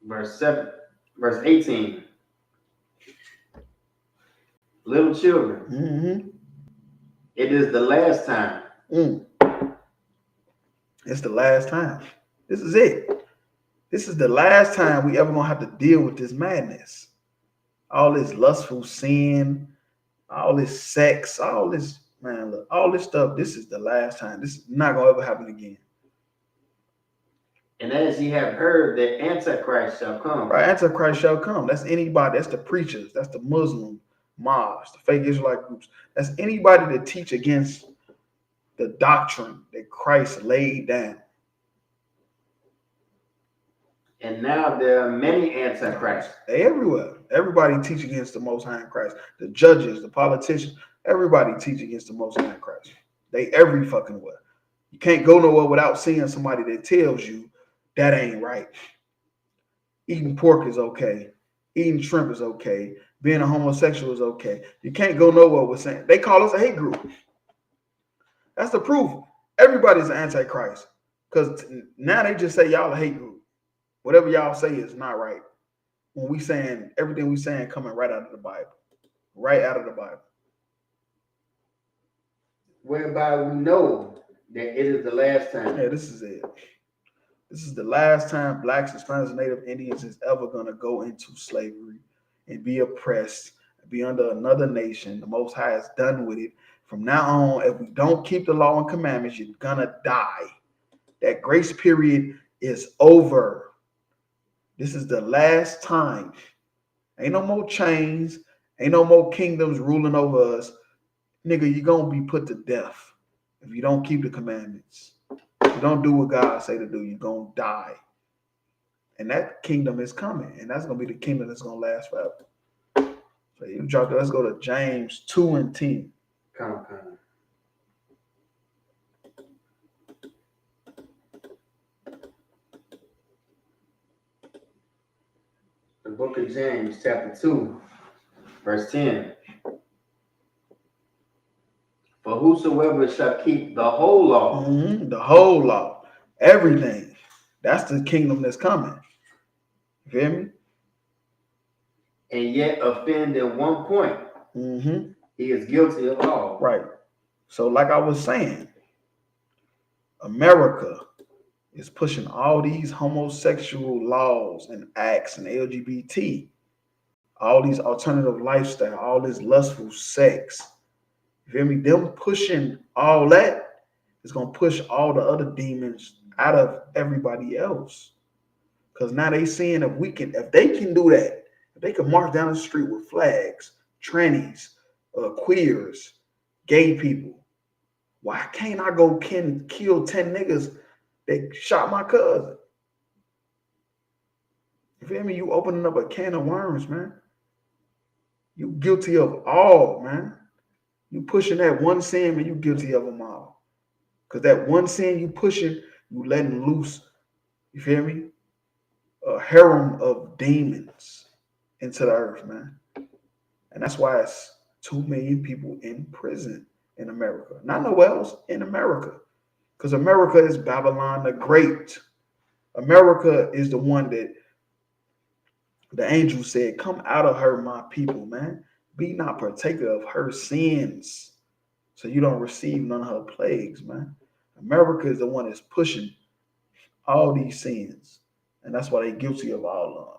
Verse 18. Little children, Mm-hmm. it is the last time. It's the last time. This is it. This is the last time we ever gonna have to deal with this madness. All this lustful sin, all this sex, all this, man, look, all this stuff, this is the last time. This is not gonna ever happen again. And as ye have heard that Antichrist shall come. Right, Antichrist shall come. That's anybody, that's the preachers, that's the Muslim mobs, the fake Israelite groups. That's anybody that teach against the doctrine that Christ laid down. And now there are many antichrists. They everywhere. Everybody teach against the Most High in Christ. The judges, the politicians, everybody teach against the Most High in Christ. They every fucking way. You can't go nowhere without seeing somebody that tells you that ain't right. Eating pork is okay. Eating shrimp is okay. Being a homosexual is okay. You can't go nowhere with saying, they call us a hate group. That's the proof. Everybody's an antichrist. Because now they just say y'all a hate group. Whatever y'all say is not right. When we saying, everything we saying coming right out of the Bible. Right out of the Bible. Whereby we know that it is the last time. Yeah, this is it. This is the last time blacks, Hispanics, and Native Indians is ever going to go into slavery and be oppressed, be under another nation. The Most High is done with it. From now on, if we don't keep the law and commandments, you're going to die. That grace period is over. This is the last time. Ain't no more chains. Ain't no more kingdoms ruling over us. Nigga, you're going to be put to death if you don't keep the commandments. If you don't do what God say to do, you're going to die. And that kingdom is coming. And that's going to be the kingdom that's going to last forever. So you drop that. Let's go to James 2 and 10. Come. The book of James, chapter 2, verse 10. For whosoever shall keep the whole law, the whole law, everything. That's the kingdom that's coming. You feel me? and yet offend in one point, he is guilty of all. Right. So like I was saying, America is pushing all these homosexual laws and acts and LGBT, all these alternative lifestyle, all this lustful sex. You feel me? Them pushing all that is going to push all the other demons out of everybody else. Because now they seeing if they can do that, if they can march down the street with flags, trannies, queers, gay people, why can't I go kill 10 niggas that shot my cousin? You feel me? You opening up a can of worms, man. You guilty of all, man. You pushing that one sin, man, you guilty of them all. Because that one sin you pushing, you letting loose, you feel me? A harem of demons into the earth, man. And that's why it's 2 million people in prison in America. Not nowhere else, in America. Because America is Babylon the Great. America is the one that the angel said, come out of her, my people, man. Be not partaker of her sins, so you don't receive none of her plagues, man. America is the one that's pushing all these sins. And that's why they're guilty of all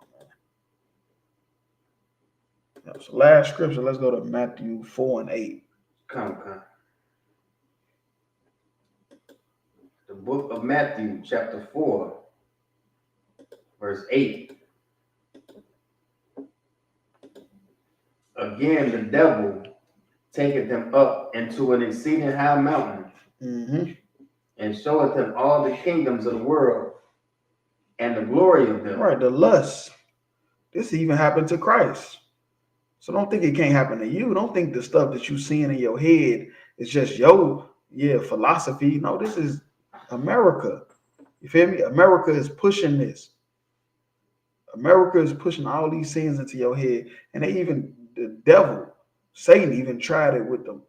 of them. So last scripture, let's go to Matthew 4:8. Come. The book of Matthew, chapter 4, verse 8. Again, the devil taketh them up into an exceeding high mountain, and showeth them all the kingdoms of the world and the glory of them. Right, the lust. This even happened to Christ. So don't think it can't happen to you. Don't think the stuff that you seeing in your head is just your philosophy. No, this is America. You feel me? America is pushing this. America is pushing all these sins into your head. And the devil, Satan even tried it with the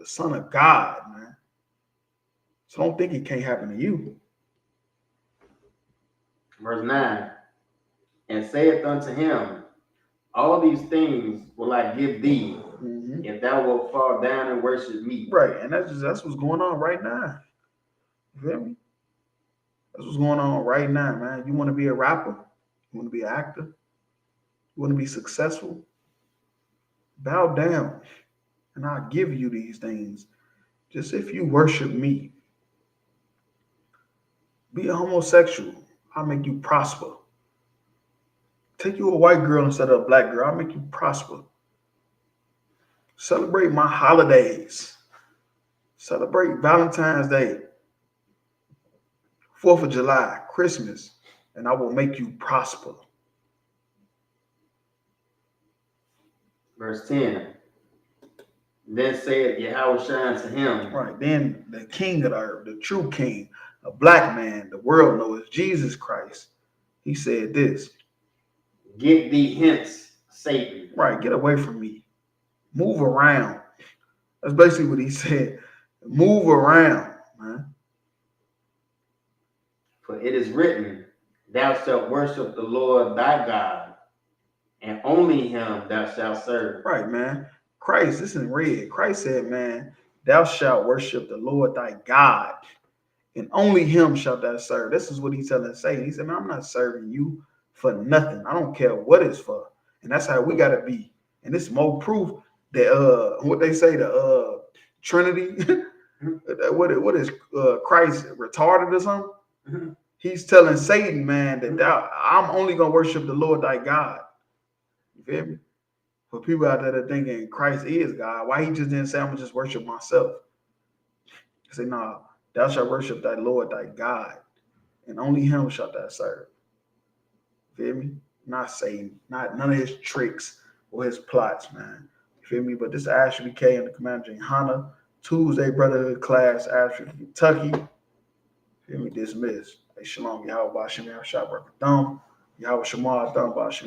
Son of God, man. So don't think it can't happen to you. Verse 9. And saith unto him, all these things will I give thee, if thou wilt fall down and worship me. Right, and that's what's going on right now. You feel me? That's what's going on right now, man. You want to be a rapper? You want to be an actor? You want to be successful? Bow down, and I'll give you these things. Just if you worship me. Be a homosexual. I'll make you prosper. Take you a white girl instead of a black girl. I'll make you prosper. Celebrate my holidays. Celebrate Valentines Day, 4th of July, Christmas, and I will make you prosper. Verse 10. Then said Yahushua to him. Right. Then the king of the earth, the true king, a black man, the world knows Jesus Christ. He said this. Get thee hence, Satan. Right. Get away from me. Move around. That's basically what he said. Move around, man. For it is written, thou shalt worship the Lord thy God, and only him thou shalt serve. Right, man. Christ, this is red. Christ said, man, thou shalt worship the Lord thy God, and only him shalt thou serve. This is what he's telling Satan. He said, man, I'm not serving you for nothing. I don't care what it's for. And that's how we got to be. And it's more proof that what they say, the Trinity, what is Christ retarded or something? He's telling Satan, man, that I'm only going to worship the Lord thy God. You feel me? For people out there that thinking Christ is God, why he just didn't say, I'm going to just worship myself? He said, no, thou shalt worship thy Lord thy God, and only him shalt thou serve. You feel me? Not Satan, not none of his tricks or his plots, man. You feel me? But this is ISUPK and the Commander Hana Tuesday Brotherhood class, Ashford, Kentucky. Feel me? Dismissed. Hey, shalom. Yahweh Bashem, Yahweh Shabbat Thumb. Yahweh Shemar Thumb Bashem.